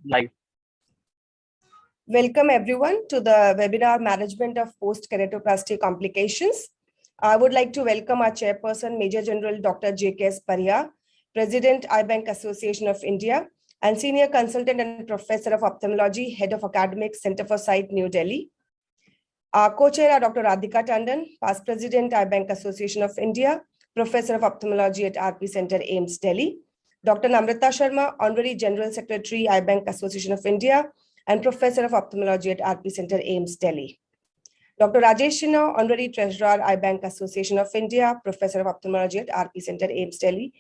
Live. Welcome everyone to the webinar Management of Post-Keratoplasty Complications. I would like to welcome our chairperson, Major General Dr. J.K.S. Parya, President, Eye Bank Association of India, and Senior Consultant and Professor of Ophthalmology, Head of Academics, Center for Sight, New Delhi. Our co-chair are Dr. Radhika Tandon, Past President, Eye Bank Association of India, Professor of Ophthalmology at RP Center, AIIMS, Delhi. Dr. Namrata Sharma, Honorary General Secretary, Eye Bank Association of India, and Professor of Ophthalmology at RP Center, AIIMS, Delhi. Dr. Rajesh Sinha, Honorary Treasurer, Eye Bank Association of India, Professor of Ophthalmology at RP Center, AIIMS, Delhi.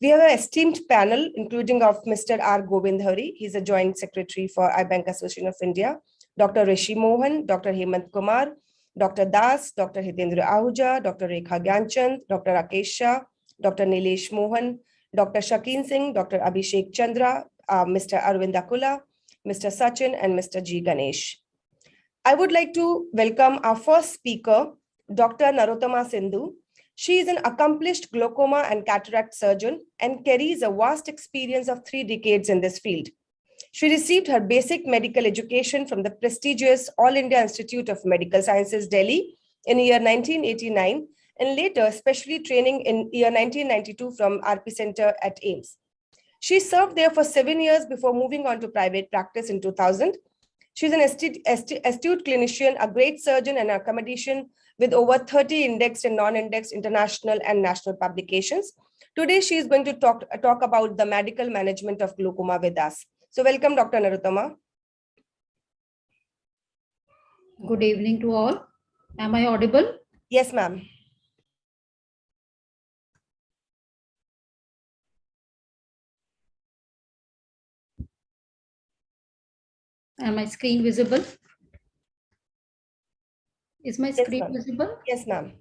We have an esteemed panel, including of Mr. R. Govindhari. He's a Joint Secretary for Eye Bank Association of India. Dr. Rishi Mohan, Dr. Hemant Kumar, Dr. Das, Dr. Hitendra Ahuja, Dr. Rekha Gyanchand, Dr. Rakesh Shah, Dr. Nilesh Mohan, Dr. Shakeen Singh, Dr. Abhishek Chandra, Mr. Arvind Akula, Mr. Sachin, and Mr. G. Ganesh. I would like to welcome our first speaker, Dr. Naruto Masindu. She is an accomplished glaucoma and cataract surgeon and carries a vast experience of 3 decades in this field. She received her basic medical education from the prestigious All India Institute of Medical Sciences, Delhi in year 1989, and later specially training in year 1992 from RP Center at AIIMS. She served there for 7 years before moving on to private practice in 2000. She's an astute clinician, a great surgeon and accommodation with over 30 indexed and non-indexed international and national publications. Today, she is going to talk about the medical management of glaucoma with us. So welcome, Dr. Naruttama. Good evening to all. Am I audible? Yes, ma'am. Am my screen visible? Is my screen visible? Yes, ma'am.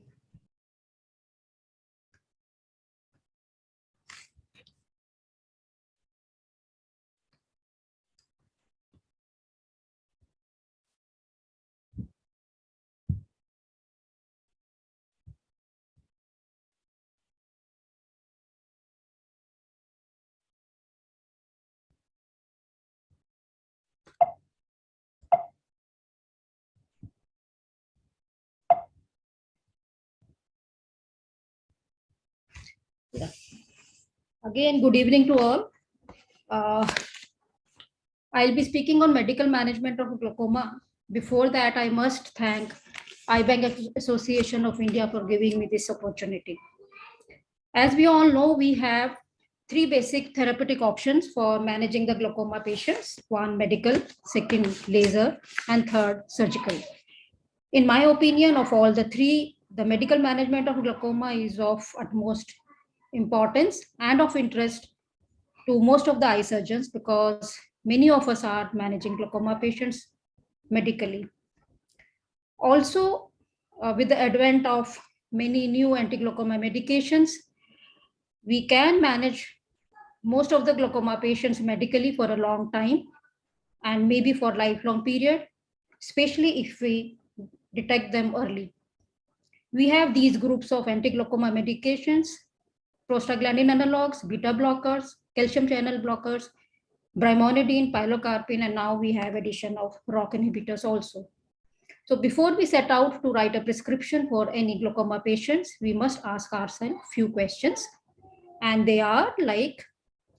Yeah. Again, good evening to all. I'll be speaking on medical management of glaucoma. Before that, I must thank Eye Bank Association of India for giving me this opportunity. As we all know, we have 3 basic therapeutic options for managing the glaucoma patients. 1, medical, 2nd, laser, and 3rd, surgical. In my opinion, of all the 3, the medical management of glaucoma is of utmost importance and of interest to most of the eye surgeons because many of us are managing glaucoma patients medically. Also, with the advent of many new antiglaucoma medications, we can manage most of the glaucoma patients medically for a long time and maybe for lifelong period, especially if we detect them early. We have these groups of antiglaucoma medications: prostaglandin analogs, beta blockers, calcium channel blockers, Brimonitine, pilocarpine, and now we have addition of ROCK inhibitors also. So before we set out to write a prescription for any glaucoma patients, we must ask ourselves few questions. And they are like,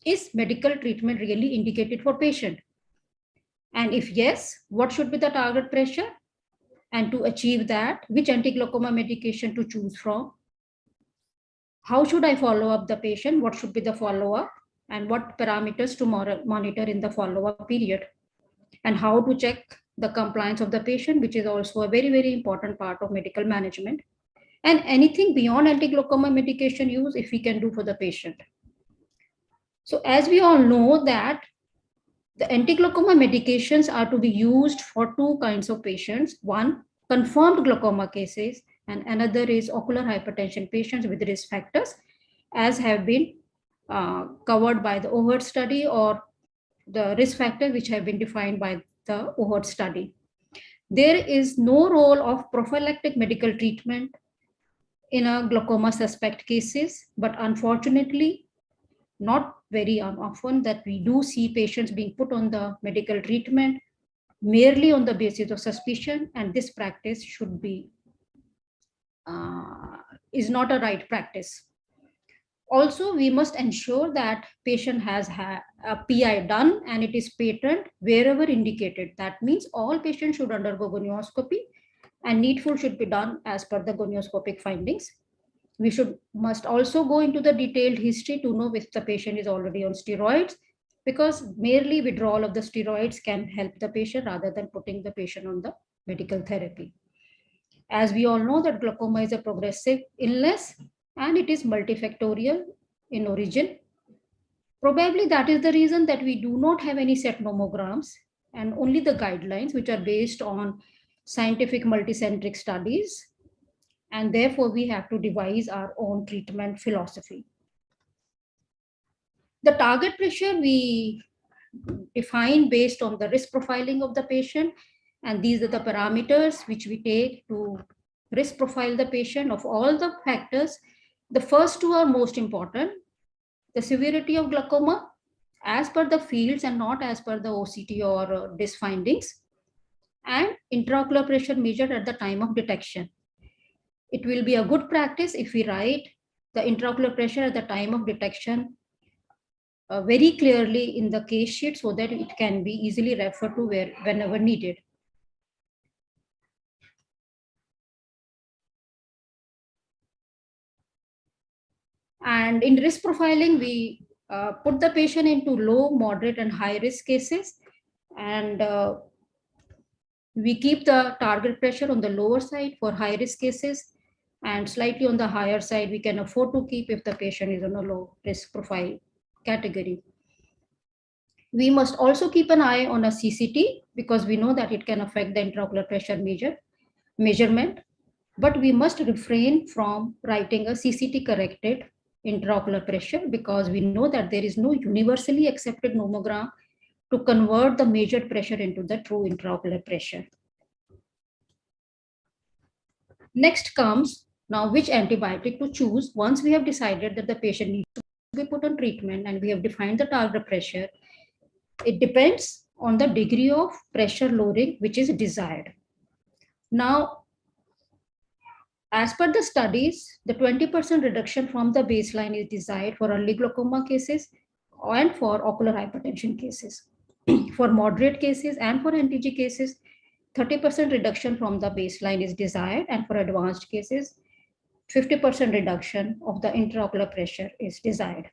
is medical treatment really indicated for patient? And if yes, what should be the target pressure? And to achieve that, which antiglaucoma medication to choose from? How should I follow up the patient? What should be the follow-up? And what parameters to monitor in the follow-up period? And how to check the compliance of the patient, which is also a very, very important part of medical management. And anything beyond antiglaucoma medication use, if we can do for the patient. So as we all know that the antiglaucoma medications are to be used for 2 kinds of patients. 1, confirmed glaucoma cases, and another is ocular hypertension patients with risk factors, as have been covered by the OHERT study or the risk factors which have been defined by the OHERT study. There is no role of prophylactic medical treatment in a glaucoma suspect cases, but unfortunately, not very often that we do see patients being put on the medical treatment merely on the basis of suspicion, and this practice should be is not a right practice. Also, we must ensure that patient has a PI done and it is patent wherever indicated. That means all patients should undergo gonioscopy, and needful should be done as per the gonioscopic findings. We must also go into the detailed history to know if the patient is already on steroids, because merely withdrawal of the steroids can help the patient rather than putting the patient on the medical therapy. As we all know that glaucoma is a progressive illness and it is multifactorial in origin. Probably that is the reason that we do not have any set nomograms and only the guidelines, which are based on scientific multicentric studies. And therefore, we have to devise our own treatment philosophy. The target pressure we define based on the risk profiling of the patient. And these are the parameters which we take to risk profile the patient of all the factors. The first two are most important. The severity of glaucoma as per the fields and not as per the OCT or DIS findings, and intraocular pressure measured at the time of detection. It will be a good practice if we write the intraocular pressure at the time of detection very clearly in the case sheet so that it can be easily referred to whenever needed. And in risk profiling, we put the patient into low, moderate, and high risk cases. And we keep the target pressure on the lower side for high risk cases, and slightly on the higher side, we can afford to keep if the patient is on a low risk profile category. We must also keep an eye on a CCT because we know that it can affect the intraocular pressure measurement, but we must refrain from writing a CCT corrected intraocular pressure because we know that there is no universally accepted nomogram to convert the measured pressure into the true intraocular pressure. Next comes now which antibiotic to choose once we have decided that the patient needs to be put on treatment and we have defined the target pressure. It depends on the degree of pressure lowering which is desired. Now, as per the studies, the 20% reduction from the baseline is desired for early glaucoma cases and for ocular hypertension cases. For moderate cases and for NTG cases, 30% reduction from the baseline is desired, and for advanced cases, 50% reduction of the intraocular pressure is desired.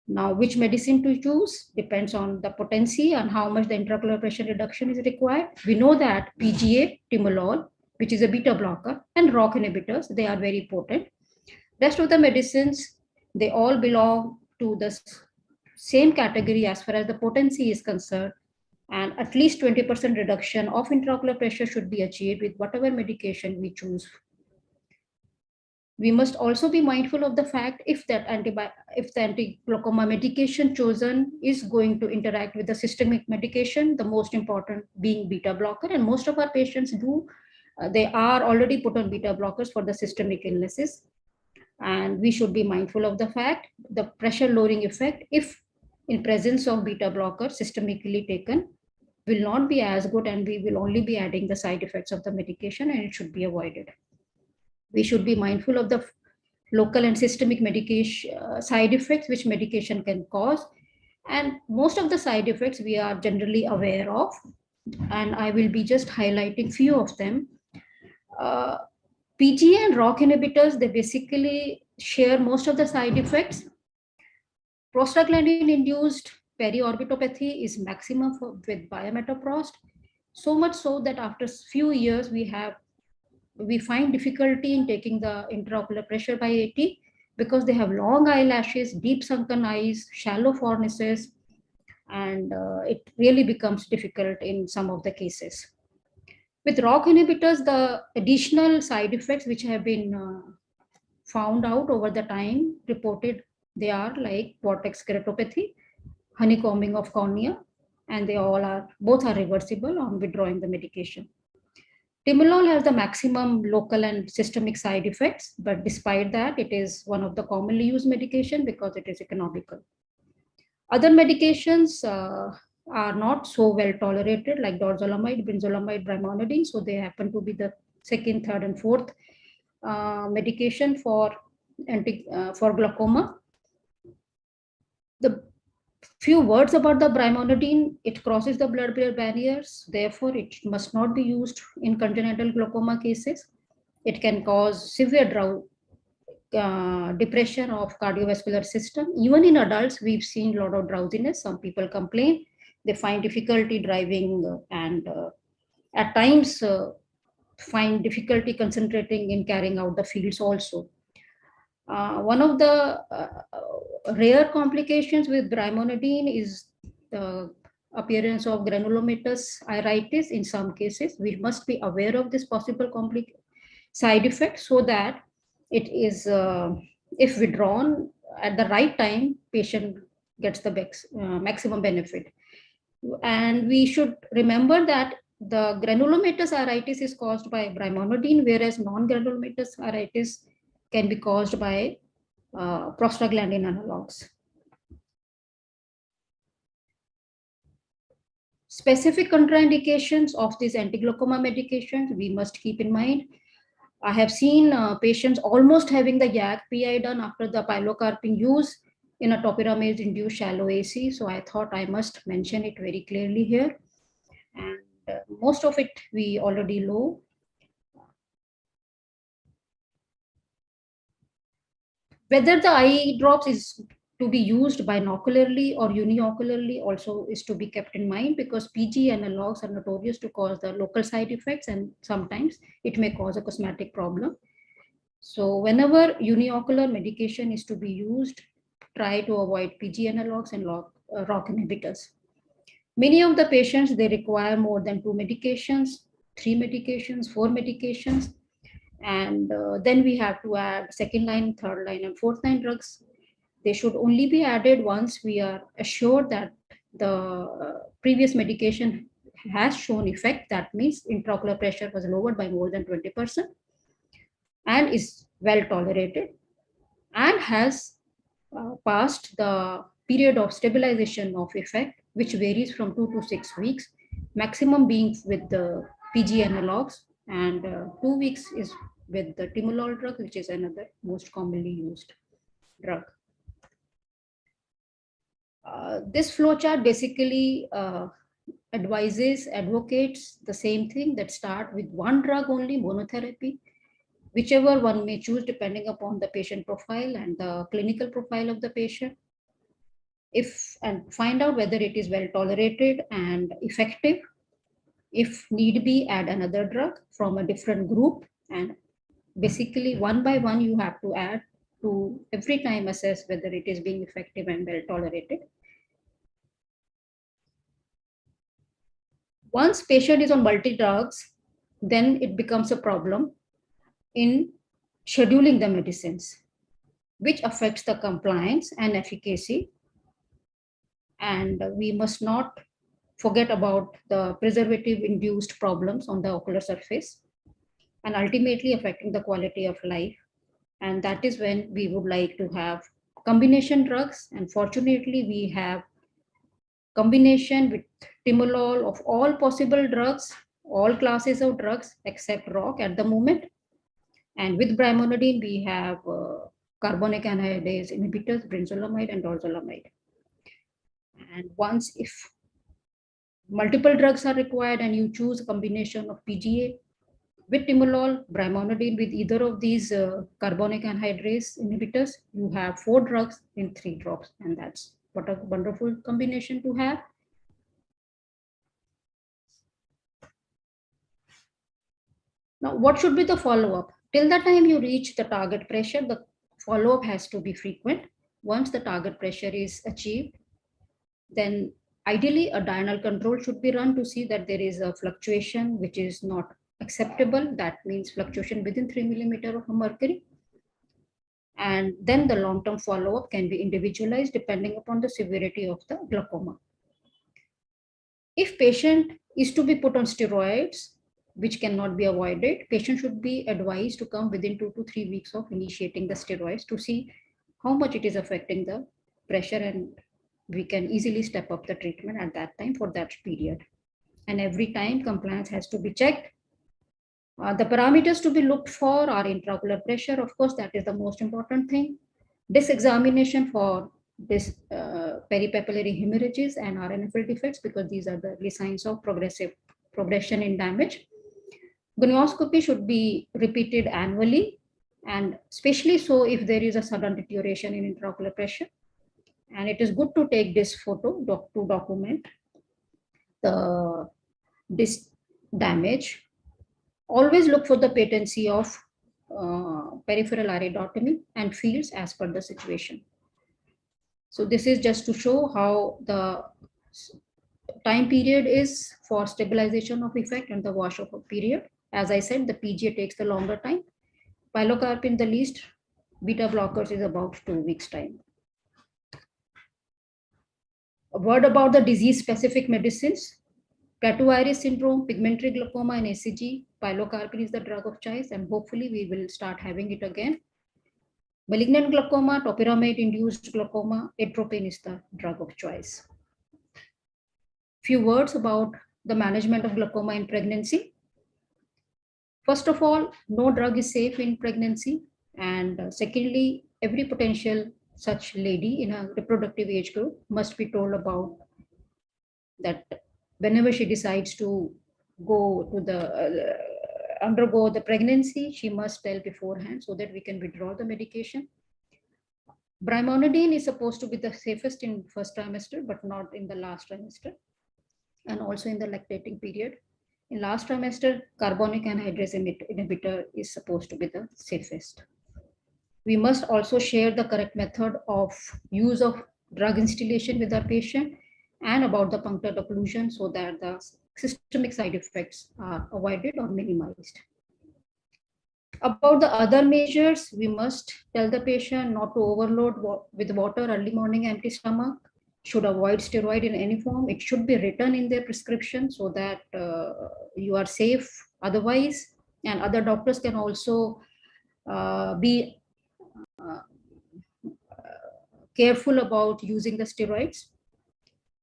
Now, which medicine to choose depends on the potency and how much the intraocular pressure reduction is required. We know that PGA, timolol, which is a beta blocker, and ROCK inhibitors, they are very potent. Rest of the medicines, they all belong to the same category as far as the potency is concerned, and at least 20% reduction of intraocular pressure should be achieved with whatever medication we choose. We must also be mindful of the fact if the anti-glaucoma medication chosen is going to interact with the systemic medication, the most important being beta blocker, and most of our patients do. They are already put on beta blockers for the systemic illnesses. And we should be mindful of the fact the pressure lowering effect, if in presence of beta blocker systemically taken, will not be as good, and we will only be adding the side effects of the medication, and it should be avoided. We should be mindful of the local and systemic medication side effects which medication can cause. And most of the side effects we are generally aware of, and I will be just highlighting few of them. PGA and ROCK inhibitors, they basically share most of the side effects. Prostaglandin-induced periorbitopathy is maximum with biometoprost, so much so that after few years we find difficulty in taking the intraocular pressure by 80 because they have long eyelashes, deep sunken eyes, shallow fornices, and it really becomes difficult in some of the cases. With ROCK inhibitors, the additional side effects which have been found out over the time reported, they are like vortex keratopathy, honeycombing of cornea, and both are reversible on withdrawing the medication. Timolol has the maximum local and systemic side effects, but despite that, it is one of the commonly used medication because it is economical. Other medications are not so well tolerated, like dorzolamide, brinzolamide, brimonidine. So they happen to be the second, third, and fourth medication for glaucoma. The few words about the brimonidine: it crosses the blood-brain barriers, therefore it must not be used in congenital glaucoma cases. It can cause severe depression of cardiovascular system. Even in adults, we've seen a lot of drowsiness. Some people complain they find difficulty driving and at times find difficulty concentrating in carrying out the fields also. One of the rare complications with brimonidine is the appearance of granulomatous iritis in some cases. We must be aware of this possible side effect so that it is, if withdrawn at the right time, patient gets the maximum benefit. And we should remember that the granulomatous iritis is caused by brimonidine, whereas non-granulomatous iritis can be caused by prostaglandin analogs. Specific contraindications of these antiglaucoma medications we must keep in mind. I have seen patients almost having the EBAI done after the pilocarpine use in a topiramate-induced shallow AC. So I thought I must mention it very clearly here. And most of it we already know. Whether the eye drops is to be used binocularly or uniocularly also is to be kept in mind, because PG analogs are notorious to cause the local side effects and sometimes it may cause a cosmetic problem. So whenever uniocular medication is to be used, try to avoid PG analogs and ROCK inhibitors. Many of the patients, they require more than 2 medications, 3 medications, 4 medications. And then we have to add second line, third line, and fourth line drugs. They should only be added once we are assured that the previous medication has shown effect. That means intraocular pressure was lowered by more than 20% and is well tolerated and has passed the period of stabilization of effect, which varies from 2 to 6 weeks, maximum being with the PG analogs, and 2 weeks is with the timolol drug, which is another most commonly used drug. This flowchart basically advocates the same thing, that start with one drug only, monotherapy, whichever one may choose depending upon the patient profile and the clinical profile of the patient. And find out whether it is well tolerated and effective. If need be, add another drug from a different group, and basically one by one you have to add to every time assess whether it is being effective and well tolerated. Once patient is on multi-drugs, then it becomes a problem in scheduling the medicines, which affects the compliance and efficacy. And we must not forget about the preservative-induced problems on the ocular surface and ultimately affecting the quality of life. And that is when we would like to have combination drugs. And fortunately, we have combination with timolol of all possible drugs, all classes of drugs except ROCK at the moment. And with brimonidine, we have carbonic anhydrase inhibitors, brinzolamide and dorzolamide. And once if multiple drugs are required and you choose a combination of PGA with timolol, brimonidine with either of these carbonic anhydrase inhibitors, you have 4 drugs in 3 drops. And that's what a wonderful combination to have. Now, what should be the follow-up? Till the time you reach the target pressure, the follow-up has to be frequent. Once the target pressure is achieved, then ideally a diurnal control should be run to see that there is a fluctuation which is not acceptable. That means fluctuation within 3 millimeters of mercury. And then the long-term follow-up can be individualized depending upon the severity of the glaucoma. If patient is to be put on steroids, which cannot be avoided, patient should be advised to come within 2 to 3 weeks of initiating the steroids to see how much it is affecting the pressure, and we can easily step up the treatment at that time for that period. And every time compliance has to be checked. The parameters to be looked for are intraocular pressure. Of course, that is the most important thing. Disc examination for this peripapillary hemorrhages and RNFL defects, because these are the early signs of progression in damage. Gonioscopy should be repeated annually, and especially so if there is a sudden deterioration in intraocular pressure. And it is good to take this photo to document the disc damage. Always look for the patency of peripheral iridotomy and fields as per the situation. So this is just to show how the time period is for stabilization of effect and the washoff period. As I said, the PGA takes the longer time. Pilocarpine, the least. Beta blockers is about 2 weeks time. A word about the disease-specific medicines. Plateau iris syndrome, pigmentary glaucoma, and ACG. Pilocarpine is the drug of choice, and hopefully we will start having it again. Malignant glaucoma, topiramate-induced glaucoma, atropine is the drug of choice. Few words about the management of glaucoma in pregnancy. First of all, no drug is safe in pregnancy. And secondly, every potential such lady in a reproductive age group must be told about that whenever she decides to go to the undergo the pregnancy, she must tell beforehand so that we can withdraw the medication. Brimonitine is supposed to be the safest in first trimester, but not in the last trimester, and also in the lactating period. In last trimester, carbonic anhydrase inhibitor is supposed to be the safest. We must also share the correct method of use of drug instillation with our patient and about the punctal occlusion so that the systemic side effects are avoided or minimized. About the other measures, we must tell the patient not to overload with water early morning, empty stomach, should avoid steroid in any form. It should be written in their prescription so that you are safe otherwise, and other doctors can also be careful about using the steroids.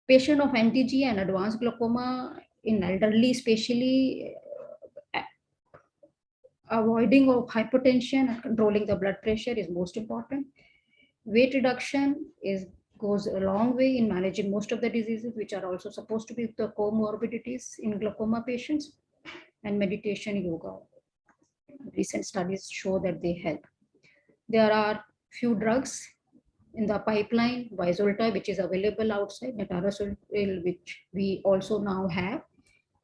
Patient of NTG and advanced glaucoma in elderly especially, avoiding of hypertension and controlling the blood pressure is most important. Weight reduction goes a long way in managing most of the diseases, which are also supposed to be the comorbidities in glaucoma patients. And meditation, yoga. Recent studies show that they help. There are few drugs in the pipeline, Vyzulta, which is available outside, Natarosol, which we also now have.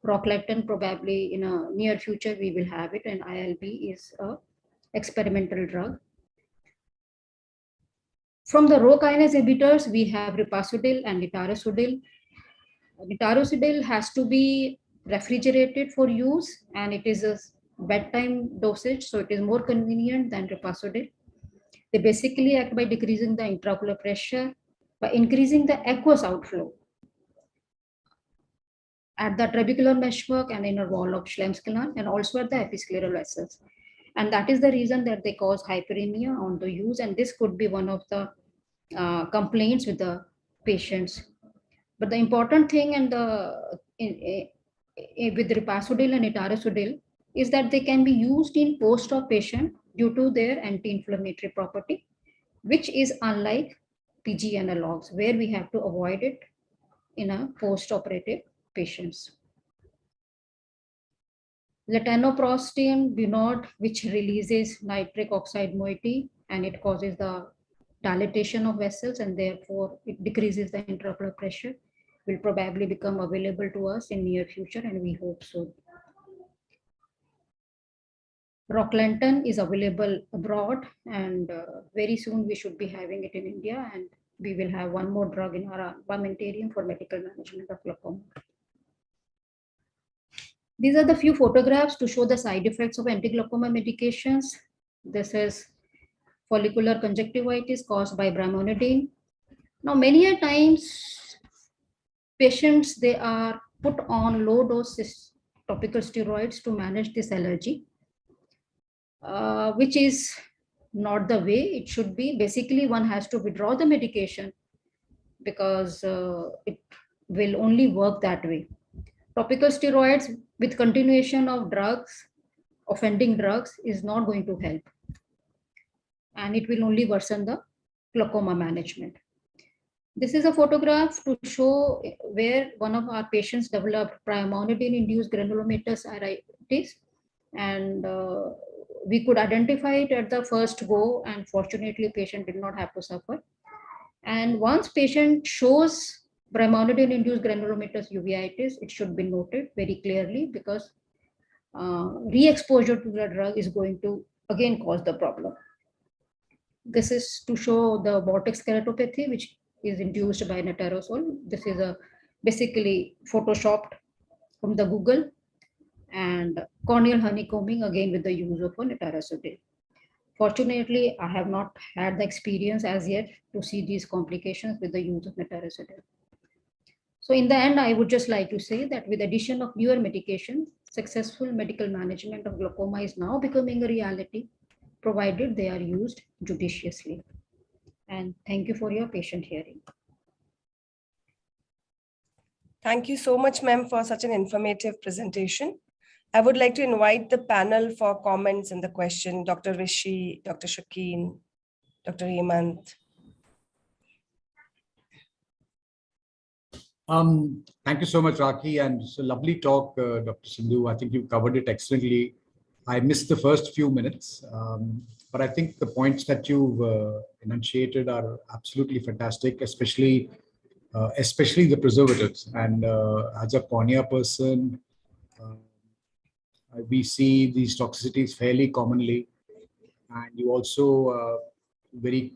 Proclatin, probably in a near future, we will have it, and ILB is a experimental drug. From the Rho kinase inhibitors, we have Ripasudil and Nitarosudil. Nitarosudil has to be refrigerated for use, and it is a bedtime dosage, so it is more convenient than Ripasudil. They basically act by decreasing the intraocular pressure, by increasing the aqueous outflow at the trabecular meshwork and inner wall of Schlemm-Schwann, and also at the episcleral vessels. And that is the reason that they cause hyperemia on the use, and this could be one of the complaints with the patients. But the important thing with Ripasudil and Nitarosudil is that they can be used in post-op patient due to their anti-inflammatory property, which is unlike PG analogs, where we have to avoid it in a post-operative patients. Latanoprostene Bunod, which releases nitric oxide moiety, and it causes the dilatation of vessels, and therefore it decreases the intraocular pressure, will probably become available to us in near future, and we hope so. Proclatin is available abroad, and very soon we should be having it in India, and we will have one more drug in our armamentarium for medical management of glaucoma. These are the few photographs to show the side effects of antiglaucoma medications. This is follicular conjunctivitis caused by Brimonitine. Now, many a times patients, they are put on low dose topical steroids to manage this allergy, which is not the way it should be. Basically, one has to withdraw the medication because it will only work that way. Topical steroids with continuation of drugs, offending drugs, is not going to help. And it will only worsen the glaucoma management. This is a photograph to show where one of our patients developed Primordial-induced granulomatous, and we could identify it at the first go, and fortunately patient did not have to suffer. And once patient shows Primordial-induced granulomatous uveitis, it should be noted very clearly, because re-exposure to the drug is going to again cause the problem. This is to show the vortex keratopathy, which is induced by netarosol. This is a basically photoshopped from the Google, and corneal honeycombing again with the use of a netarosol. Fortunately, I have not had the experience as yet to see these complications with the use of netarosol. So in the end, I would just like to say that with addition of newer medications, successful medical management of glaucoma is now becoming a reality, provided they are used judiciously. And thank you for your patient hearing. Thank you so much, ma'am, for such an informative presentation. I would like to invite the panel for comments and the question. Dr. Rishi, Dr. Shakeen, Dr. Hemant. Thank you so much, Raki, and it's a lovely talk, Dr. Sindhu. I think you covered it excellently. I missed the first few minutes, but I think the points that you've enunciated are absolutely fantastic, especially the preservatives. And as a cornea person, we see these toxicities fairly commonly. And you also very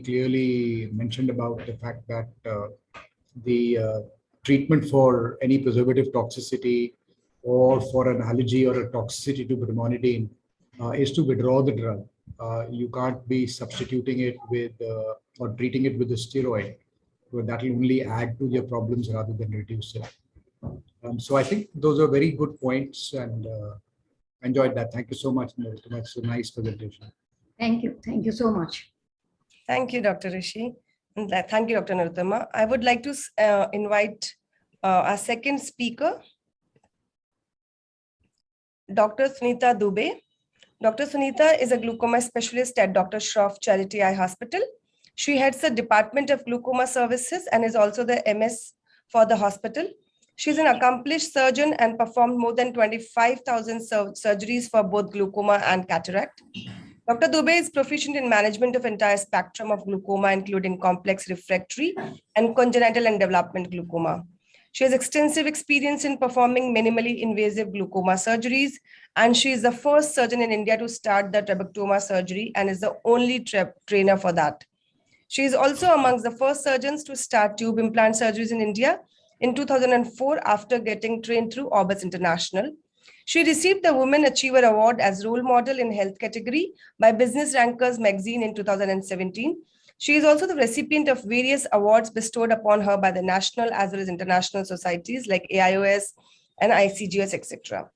clearly mentioned about the fact that the treatment for any preservative toxicity or for an allergy or a toxicity to Brimonitine is to withdraw the drug. You can't be substituting it with or treating it with a steroid, but that will only add to your problems rather than reduce it. So I think those are very good points, and enjoyed that. Thank you so much. That's a nice presentation. Thank you. Thank you so much. Thank you, Dr. Rishi. And thank you, Dr. Naruttama. I would like to invite our second speaker, Dr. Sunita Dubey. Dr. Sunita is a glaucoma specialist at Dr. Shroff Charity Eye Hospital. She heads the Department of Glaucoma Services and is also the MS for the hospital. She's an accomplished surgeon and performed more than 25,000 surgeries for both glaucoma and cataract. Dr. Dubey is proficient in management of entire spectrum of glaucoma, including complex refractory and congenital and development glaucoma. She has extensive experience in performing minimally invasive glaucoma surgeries, and she is the first surgeon in India to start the trabeculomas surgery and is the only trainer for that. She is also amongst the first surgeons to start tube implant surgeries in India in 2004 after getting trained through Orbis International. She received the Women Achiever Award as role model in health category by Business Rankers magazine in 2017. She is also the recipient of various awards bestowed upon her by the national as well as international societies like AIOS and ICGS, etc.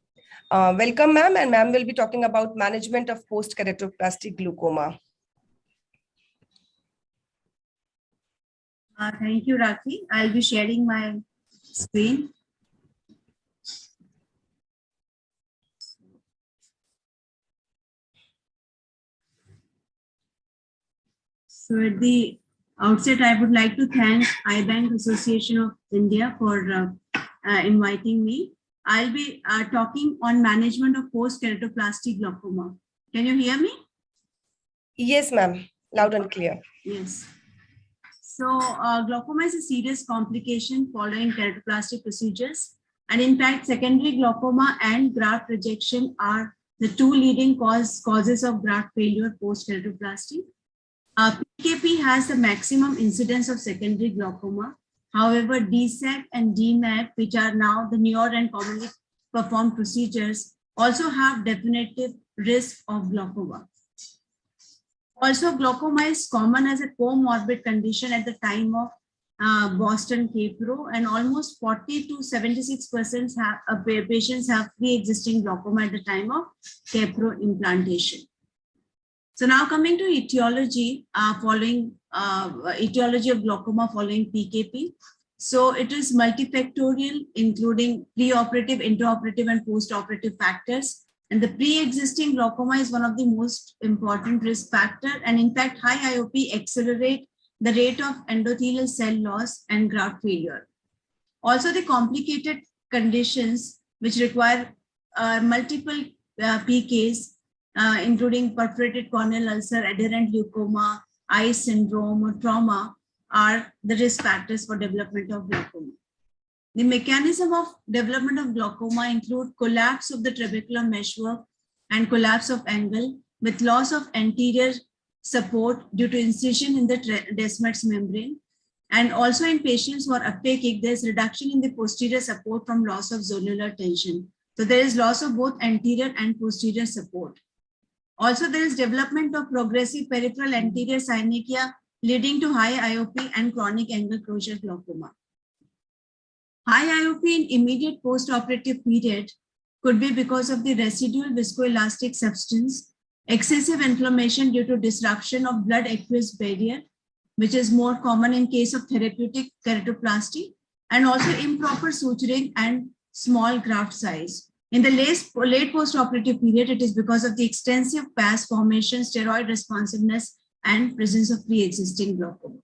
Welcome, ma'am, and ma'am will be talking about management of post-keratoplasty glaucoma. Thank you, Raki. I'll be sharing my screen. So at the outset, I would like to thank EBAI Association of India for inviting me. I'll be talking on management of post-keratoplasty glaucoma. Can you hear me? Yes, ma'am. Loud and clear. Yes. So glaucoma is a serious complication following keratoplasty procedures. And in fact, secondary glaucoma and graft rejection are the two leading causes of graft failure post-keratoplasty. PKP has the maximum incidence of secondary glaucoma. However, DSAC and DMAC, which are now the newer and commonly performed procedures, also have definitive risk of glaucoma. Also, glaucoma is common as a comorbid condition at the time of Boston K-Pro, and almost 40 to 76% patients have pre-existing glaucoma at the time of K-Pro implantation. So now coming to etiology, etiology of glaucoma following PKP. So it is multifactorial, including preoperative, intraoperative, and postoperative factors. And the pre-existing glaucoma is one of the most important risk factor. And in fact, high IOP accelerate the rate of endothelial cell loss and graft failure. Also, the complicated conditions which require multiple PKs, including perforated corneal ulcer, adherent leukoma, eye syndrome, or trauma, are the risk factors for development of glaucoma. The mechanism of development of glaucoma include collapse of the trabecular meshwork and collapse of angle with loss of anterior support due to incision in the Descemet's membrane. And also in patients who are aphakic, there's reduction in the posterior support from loss of zonular tension. So there is loss of both anterior and posterior support. Also, there is development of progressive peripheral anterior synechia leading to high IOP and chronic angle closure glaucoma. High IOP in immediate postoperative period could be because of the residual viscoelastic substance, excessive inflammation due to disruption of blood aqueous barrier, which is more common in case of therapeutic keratoplasty, and also improper suturing and small graft size. In the late postoperative period, it is because of the extensive PAS formation, steroid responsiveness, and presence of pre-existing glaucoma.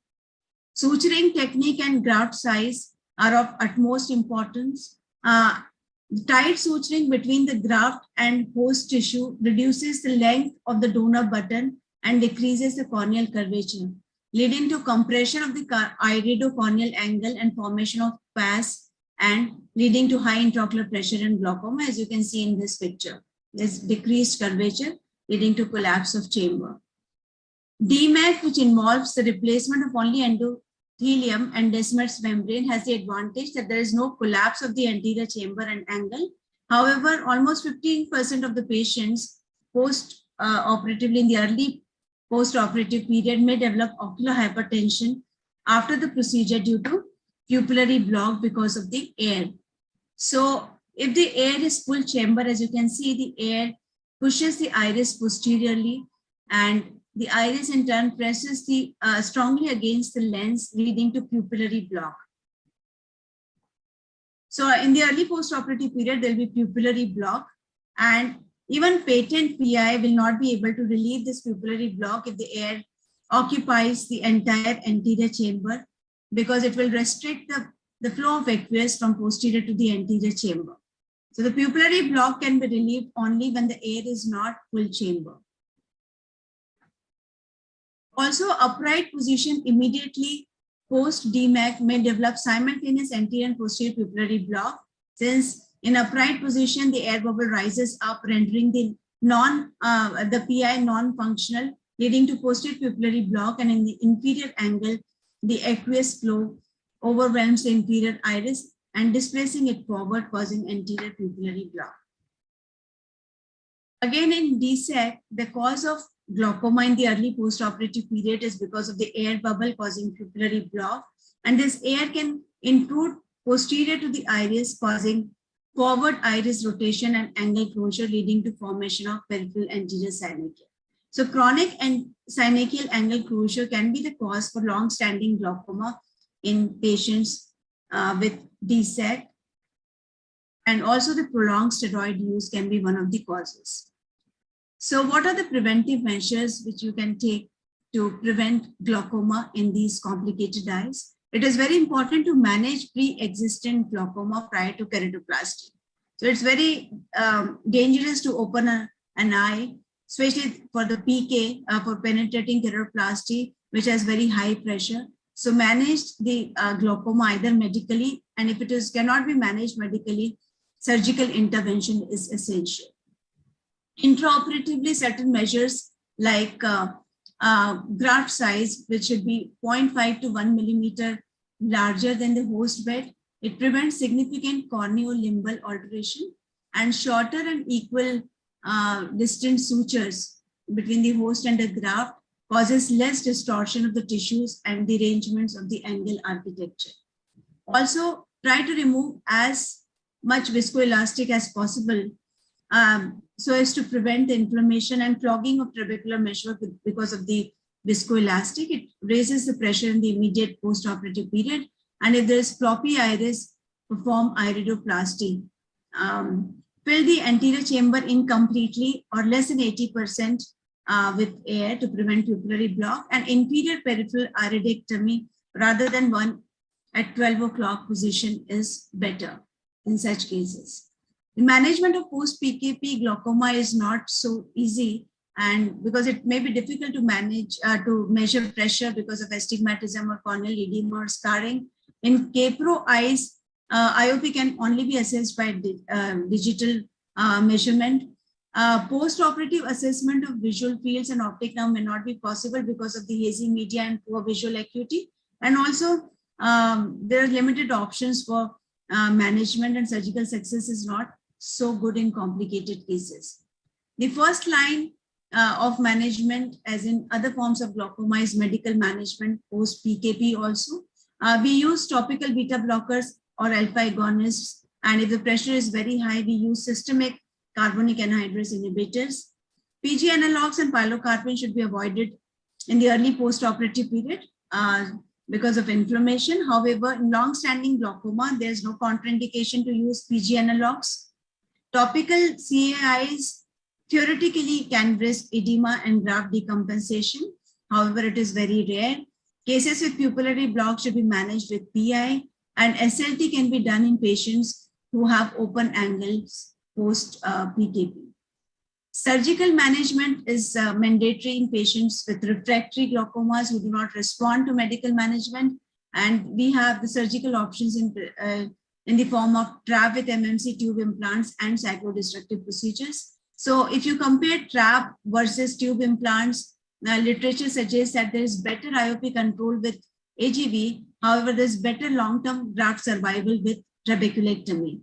Suturing technique and graft size are of utmost importance. Tight suturing between the graft and host tissue reduces the length of the donor button and decreases the corneal curvature, leading to compression of the iridocorneal angle and formation of PAS, and leading to high intraocular pressure and glaucoma, as you can see in this picture. There's decreased curvature leading to collapse of chamber. DMAC, which involves the replacement of only endothelium and Descemet's membrane, has the advantage that there is no collapse of the anterior chamber and angle. However, almost 15% of the patients post-operatively in the early post-operative period may develop ocular hypertension after the procedure due to pupillary block because of the air. So if the air is full chamber, as you can see, the air pushes the iris posteriorly, and the iris in turn presses strongly against the lens, leading to pupillary block. So in the early postoperative period, there will be pupillary block, and even patent PI will not be able to relieve this pupillary block if the air occupies the entire anterior chamber, because it will restrict the flow of aqueous from posterior to the anterior chamber. So the pupillary block can be relieved only when the air is not full chamber. Also, upright position immediately post DMAC may develop simultaneous anterior and posterior pupillary block, since in upright position the air bubble rises up, rendering the PI non-functional, leading to posterior pupillary block, and in the inferior angle the aqueous flow overwhelms the inferior iris and displacing it forward, causing anterior pupillary block. Again, in DSEC, the cause of glaucoma in the early postoperative period is because of the air bubble causing pupillary block, and this air can intrude posterior to the iris, causing forward iris rotation and angle closure, leading to formation of peripheral anterior synechia. So chronic and synechial angle closure can be the cause for long-standing glaucoma in patients with DSEC, and also the prolonged steroid use can be one of the causes. So what are the preventive measures which you can take to prevent glaucoma in these complicated eyes? It is very important to manage pre-existing glaucoma prior to keratoplasty. So it's very dangerous to open an eye, especially for the PK, for penetrating keratoplasty, which has very high pressure. So manage the glaucoma either medically, and if it cannot be managed medically, surgical intervention is essential. Intraoperatively, certain measures like graft size, which should be 0.5 to 1 millimeter larger than the host bed. It prevents significant corneolimbal alteration, and shorter and equal distant sutures between the host and the graft causes less distortion of the tissues and derangements of the angle architecture. Also, try to remove as much viscoelastic as possible so as to prevent the inflammation and clogging of trabecular meshwork because of the viscoelastic. It raises the pressure in the immediate postoperative period. And if there is floppy iris, perform iridoplasty. Fill the anterior chamber incompletely or less than 80% with air to prevent pupillary block, and inferior peripheral iridectomy rather than one at 12 o'clock position is better in such cases. The management of post-PKP glaucoma is not so easy, and because it may be difficult to manage, to measure pressure because of astigmatism or corneal edema or scarring. In K-Pro eyes, IOP can only be assessed by digital measurement. Post-operative assessment of visual fields and optic nerve may not be possible because of the hazy media and poor visual acuity. And also, there are limited options for management, and surgical success is not so good in complicated cases. The first line of management, as in other forms of glaucoma, is medical management post-PKP also. We use topical beta blockers or alpha agonists, and if the pressure is very high, we use systemic carbonic anhydrase inhibitors. PG analogs and pilocarpine should be avoided in the early post-operative period because of inflammation. However, in long-standing glaucoma, there's no contraindication to use PG analogs. Topical CAIs theoretically can risk edema and graft decompensation. However, it is very rare. Cases with pupillary block should be managed with PI, and SLT can be done in patients who have open angles post-PKP. Surgical management is mandatory in patients with refractory glaucomas who do not respond to medical management, and we have the surgical options in the form of trap with MMC tube implants and cyclodestructive procedures. So if you compare trap versus tube implants, literature suggests that there is better IOP control with AGV. However, there's better long-term graft survival with trabeculectomy.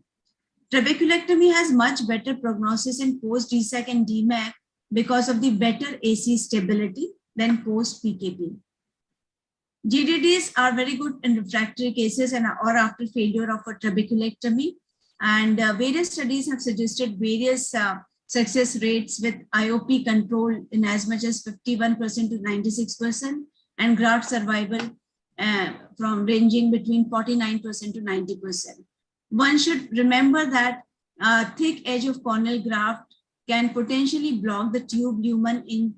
Trabeculectomy has much better prognosis in post-DSAC and DMAC because of the better AC stability than post-PKP. GDDs are very good in refractory cases and or after failure of a trabeculectomy. And various studies have suggested various success rates with IOP control in as much as 51% to 96%, and graft survival from ranging between 49% to 90%. One should remember that thick edge of corneal graft can potentially block the tube lumen in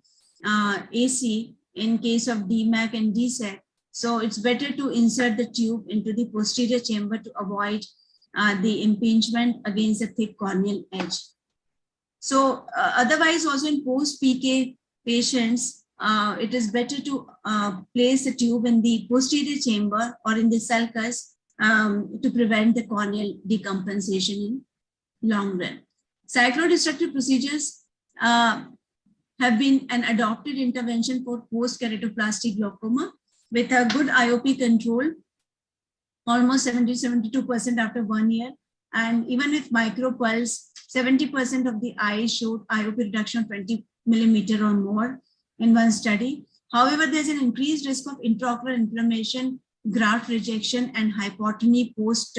AC in case of DMAC and DSAC. So it's better to insert the tube into the posterior chamber to avoid the impingement against the thick corneal edge. So otherwise, also in post-PK patients, it is better to place the tube in the posterior chamber or in the sulcus to prevent the corneal decompensation in long run. Cyclodestructive procedures have been an adopted intervention for post-keratoplasty glaucoma with a good IOP control, almost 70-72% after 1 year. And even with micropulse, 70% of the eyes showed IOP reduction of 20 millimeter or more in one study. However, there's an increased risk of intraocular inflammation, graft rejection, and hypotony post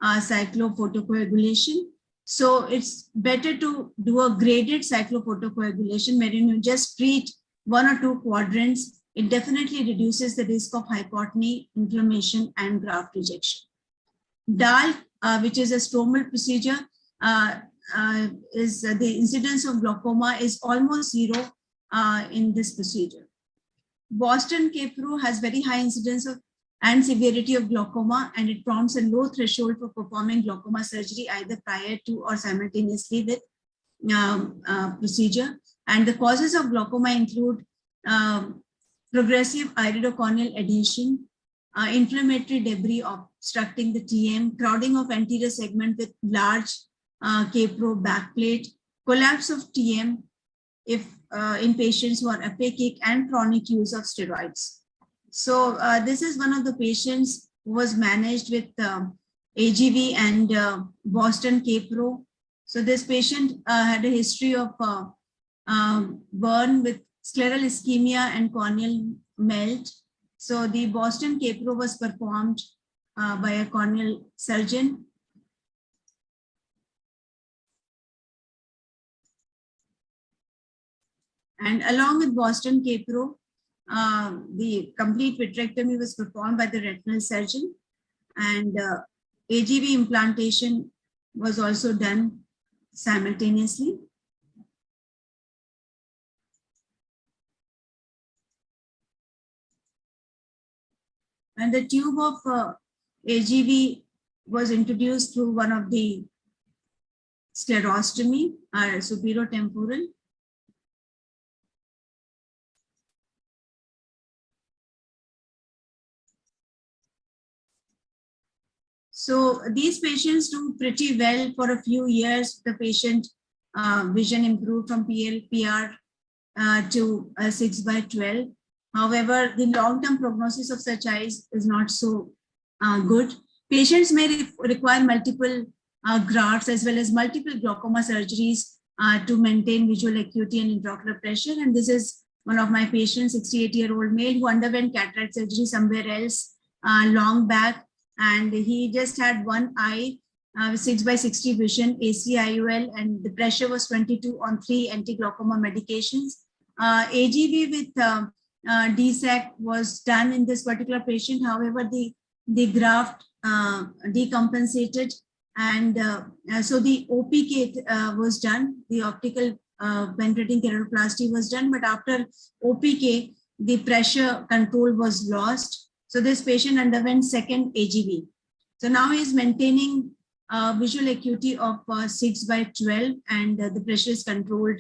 cyclophotocoagulation. So it's better to do a graded cyclophotocoagulation wherein you just treat 1 or 2 quadrants. It definitely reduces the risk of hypotony, inflammation, and graft rejection. DAL, which is a stromal procedure, is the incidence of glaucoma is almost 0 in this procedure. Boston K-Pro has very high incidence of and severity of glaucoma, and it prompts a low threshold for performing glaucoma surgery either prior to or simultaneously with procedure. And the causes of glaucoma include progressive iridocorneal adhesion, inflammatory debris obstructing the TM, crowding of anterior segment with large K-Pro backplate, collapse of TM if in patients who are aphakic, and chronic use of steroids. So this is one of the patients who was managed with AGV and Boston K-Pro. So this patient had a history of burn with scleral ischemia and corneal melt. So the Boston Capro was performed by a corneal surgeon. And along with Boston Capro, the complete vitrectomy was performed by the retinal surgeon, and AGV implantation was also done simultaneously. And the tube of AGV was introduced through one of the sclerostomy, or superiotemporal. So these patients do pretty well for a few years. The patient vision improved from PR to 6/12. However, the long-term prognosis of such eyes is not so good. Patients may require multiple grafts as well as multiple glaucoma surgeries to maintain visual acuity and intraocular pressure. And this is one of my patients, 68-year-old male, who underwent cataract surgery somewhere else long back. And he just had one eye, 6/60 vision, ACIOL, and the pressure was 22 on 3 anti-glaucoma medications. AGV with DSAC was done in this particular patient. However, the graft decompensated, and so the OPK was done. The optical penetrating keratoplasty was done, but after OPK, the pressure control was lost. So this patient underwent second AGV. So now he is maintaining visual acuity of 6/12, and the pressure is controlled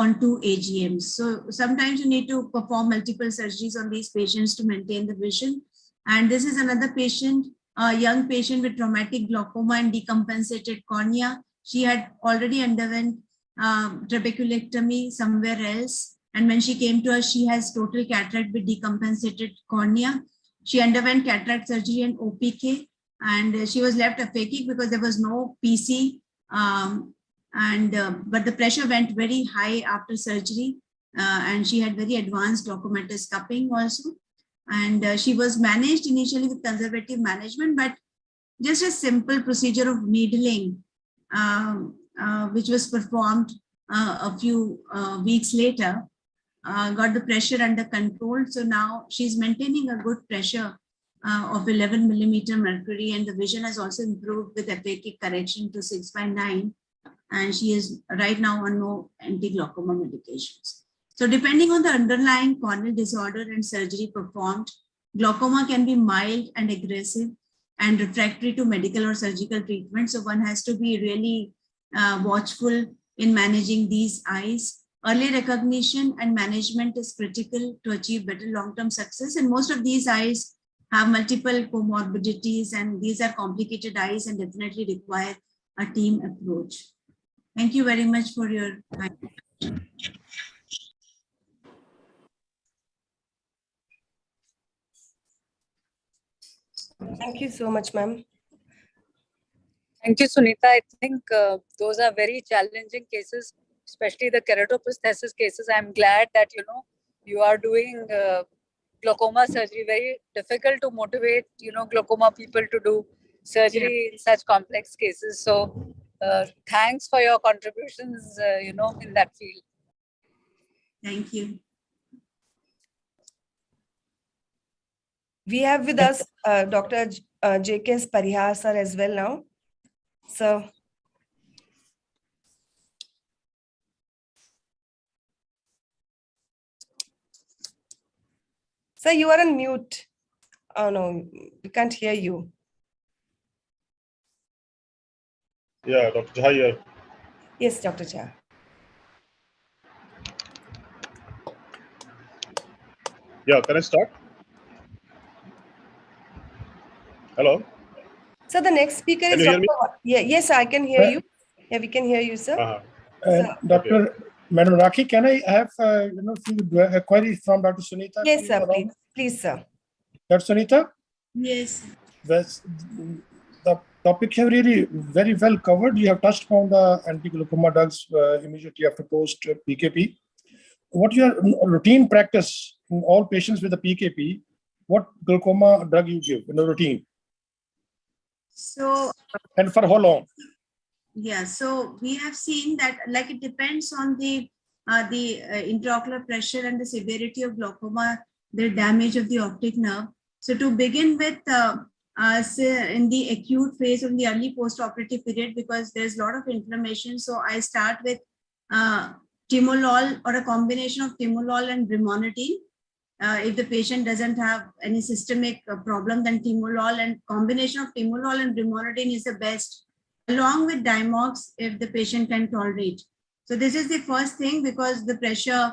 on 2 AGMs. So sometimes you need to perform multiple surgeries on these patients to maintain the vision. And this is another patient, a young patient with traumatic glaucoma and decompensated cornea. She had already underwent trabeculectomy somewhere else. And when she came to us, she has total cataract with decompensated cornea. She underwent cataract surgery and OPK, and she was left aphakic because there was no PC. But the pressure went very high after surgery, and she had very advanced glaucomatous cupping also. And she was managed initially with conservative management, but just a simple procedure of needling, which was performed a few weeks later, got the pressure under control. So now she's maintaining a good pressure of 11 millimeter mercury, and the vision has also improved with aphakic correction to 6/9. And she is right now on no anti-glaucoma medications. So depending on the underlying corneal disorder and surgery performed, glaucoma can be mild and aggressive and refractory to medical or surgical treatment. So one has to be really watchful in managing these eyes. Early recognition and management is critical to achieve better long-term success. And most of these eyes have multiple comorbidities, and these are complicated eyes and definitely require a team approach. Thank you very much for your time. Thank you so much, ma'am. Thank you, Sunita. I think those are very challenging cases, especially the keratoprosthesis cases. I'm glad that you are doing glaucoma surgery. Very difficult to motivate glaucoma people to do surgery in such complex cases. So thanks for your contributions in that field. Thank you. We have with us Dr. J.K. Parihar sir as well now. So, sir, you are on mute. Oh no, we can't hear you. Yeah, Dr. Jha here. Yes, Dr. Jha. Yeah, can I start? Hello? So the next speaker Can is you hear me? Yeah, yes, I can hear you. Yeah, we can hear you, sir. Dr. Madam Rakhi, can I have few queries from Dr. Sunita? Yes, sir, please, sir. Dr. Sunita? Yes. The topic have really very well covered. You have touched upon the anti-glaucoma drugs immediately after post PKP. what your routine practice in all patients with a PKP? What glaucoma drug you give in the routine, So and for how long? yeah, so we have seen that like it depends on the intraocular pressure and the severity of glaucoma, the damage of the optic nerve. So to begin with, say in the acute phase of the early post-operative period, because there's a lot of inflammation, so I start with timolol or a combination of timolol and brimonitine. If the patient doesn't have any systemic problem, then timolol and combination of timolol and brimonitine is the best, along with Dimox if the patient can tolerate. So this is the first thing, because the pressure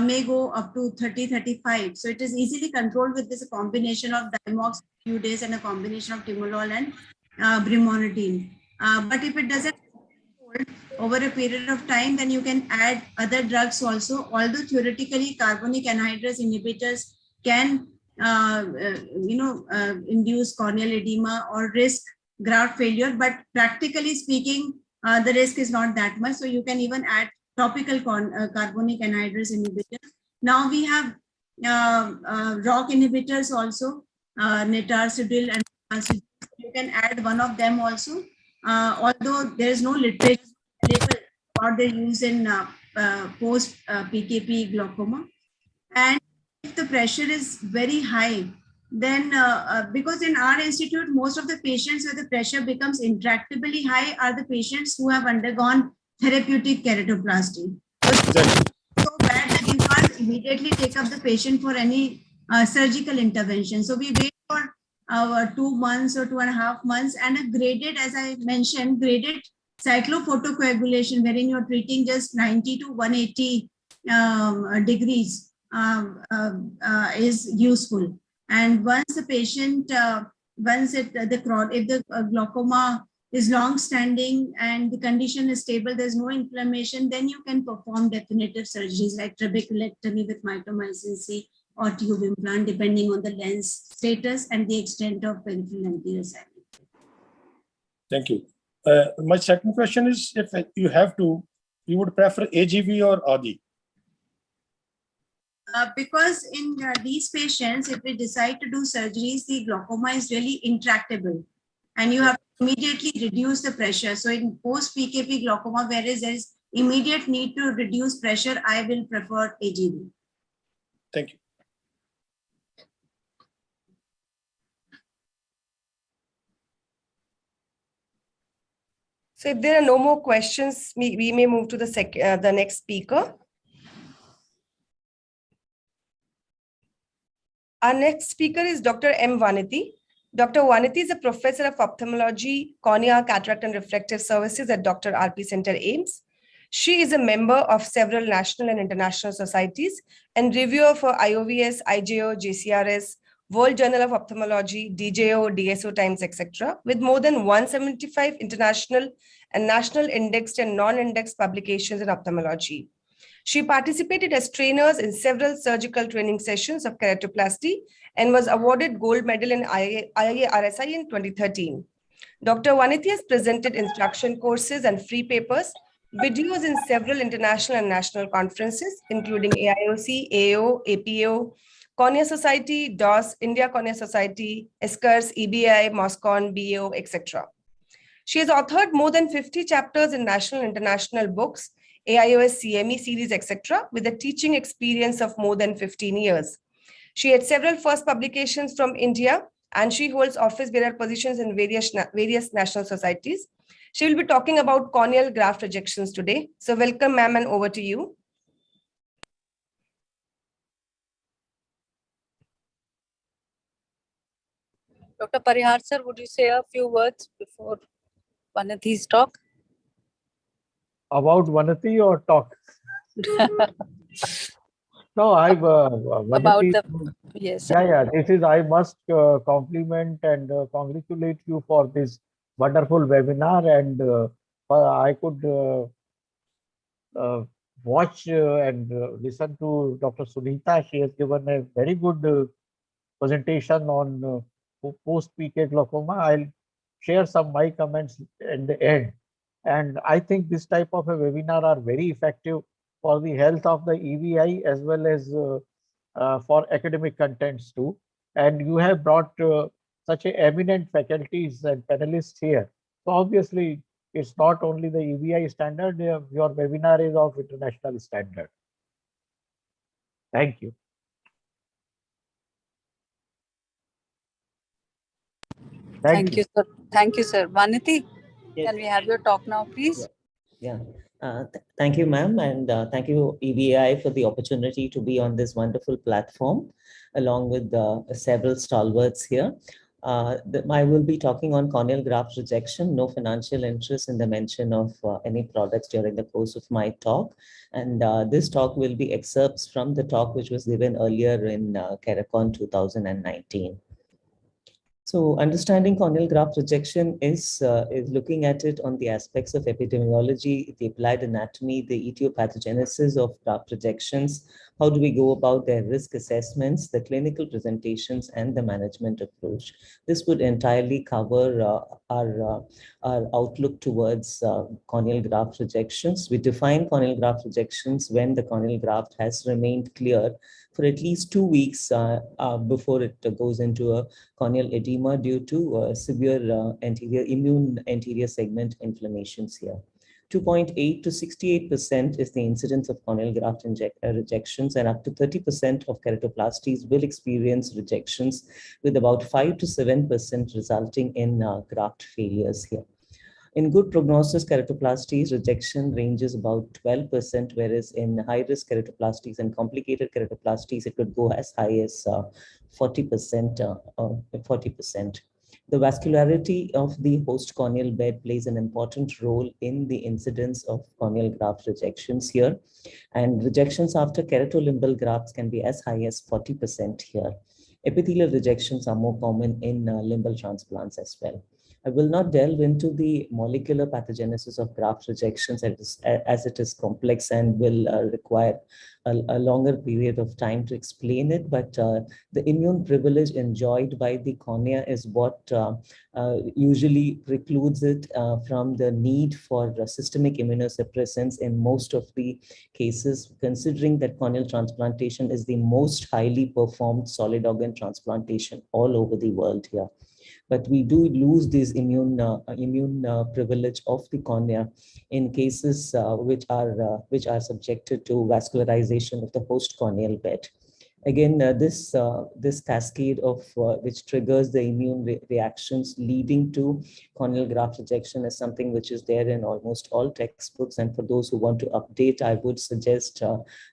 may go up to 30, 35. So it is easily controlled with this combination of Dimox few days and a combination of timolol and brimonitine. But if it doesn't hold over a period of time, then you can add other drugs also. Although theoretically carbonic anhydrase inhibitors can induce corneal edema or risk graft failure, but practically speaking, the risk is not that much. So you can even add topical carbonic anhydrase inhibitors. Now we have ROCK inhibitors also, netarsidil and marsidil. You can add one of them also, although there is no literature available for the use in post PKP glaucoma. And if the pressure is very high, then because in our institute, most of the patients where the pressure becomes intractably high are the patients who have undergone therapeutic keratoplasty. So bad that you can't immediately take up the patient for any surgical intervention. So we wait for 2 months or 2.5 months, and a graded, as I mentioned, graded cyclophotocoagulation, wherein you're treating just 90 to 180 degrees is useful. And once the patient, if the glaucoma is long-standing and the condition is stable, there's no inflammation, then you can perform definitive surgeries like trabeculectomy with mitomycin C or tube implant, depending on the lens status and the extent of peripheral anterior sinus. Thank you. My second question is, if you have to, you would prefer AGV or ADI? Because in these patients, if we decide to do surgeries, the glaucoma is really intractable and you have to immediately reduce the pressure. So in post-PKP glaucoma, whereas there is immediate need to reduce pressure, I will prefer AGV. Thank you. So if there are no more questions, we may move to the next speaker. Our next speaker is Dr. M. Vanity. Dr. Vanity is a professor of ophthalmology, cornea, cataract, and refractive services at Dr. R.P. Center, AIMS. She is a member of several national and international societies and reviewer for IOVS, IJO, JCRS, World Journal of Ophthalmology, DJO, DSO Times, etc., with more than 175 international and national indexed and non-indexed publications in ophthalmology. She participated as trainers in several surgical training sessions of keratoplasty and was awarded gold medal in IIA-RSI in 2013. Dr. Vanity has presented instruction courses and free papers, videos in several international and national conferences, including AIOC, AO, APO, Cornea Society, DOS, India Cornea Society, ESCARS, EBAI, MOSCON, BAO, etc. She has authored more than 50 chapters in national and international books, AIOS, CME series, etc., with a teaching experience of more than 15 years. She had several first publications from India, and she holds office bearer positions in various national societies. She will be talking about corneal graft rejections today. So welcome, ma'am, and over to you. Dr. Parihar sir, would you say a few words before Vanathi's talk? About Vanati or talk? No, I've About Vanati, the, yes. yeah, this is, I must compliment and congratulate you for this wonderful webinar, and I could watch and listen to Dr. Sunita. She has given a very good presentation on post-PK glaucoma. I'll share some my comments at the end. And I think this type of a webinar are very effective for the health of the EBI as well as for academic contents too. And you have brought such a eminent faculties and panelists here. So obviously, it's not only the EBI standard, your webinar is of international standard. Thank you. Thank you, sir. Thank you, sir. Vanity, Yes. can we have your talk now, please? Yeah. Thank you, ma'am, and thank you, EBAI, for the opportunity to be on this wonderful platform, along with several stalwarts here. I will be talking on corneal graft rejection, no financial interest in the mention of any products during the course of my talk. And this talk will be excerpts from the talk which was given earlier in Caracon 2019. So understanding corneal graft rejection is looking at it on the aspects of epidemiology, the applied anatomy, the etiopathogenesis of graft rejections, how do we go about their risk assessments, the clinical presentations, and the management approach. This would entirely cover our outlook towards corneal graft rejections. We define corneal graft rejections when the corneal graft has remained clear for at least 2 weeks before it goes into a corneal edema due to severe immune anterior segment inflammations here. 2.8 to 68% is the incidence of corneal graft rejections, and up to 30% of keratoplasties will experience rejections, with about 5 to 7% resulting in graft failures here. In good prognosis keratoplasties, rejection ranges about 12%, whereas in high-risk keratoplasties and complicated keratoplasties, it could go as high as 40%. The vascularity of the host corneal bed plays an important role in the incidence of corneal graft rejections here. And rejections after keratolimbal grafts can be as high as 40% here. Epithelial rejections are more common in limbal transplants as well. I will not delve into the molecular pathogenesis of graft rejections as it is complex and will require a longer period of time to explain it, but the immune privilege enjoyed by the cornea is what usually precludes it from the need for systemic immunosuppressants in most of the cases, considering that corneal transplantation is the most highly performed solid organ transplantation all over the world here. But we do lose this immune privilege of the cornea in cases which are subjected to vascularization of the host corneal bed. Again, this cascade of which triggers the immune reactions leading to corneal graft rejection is something which is there in almost all textbooks. And for those who want to update, I would suggest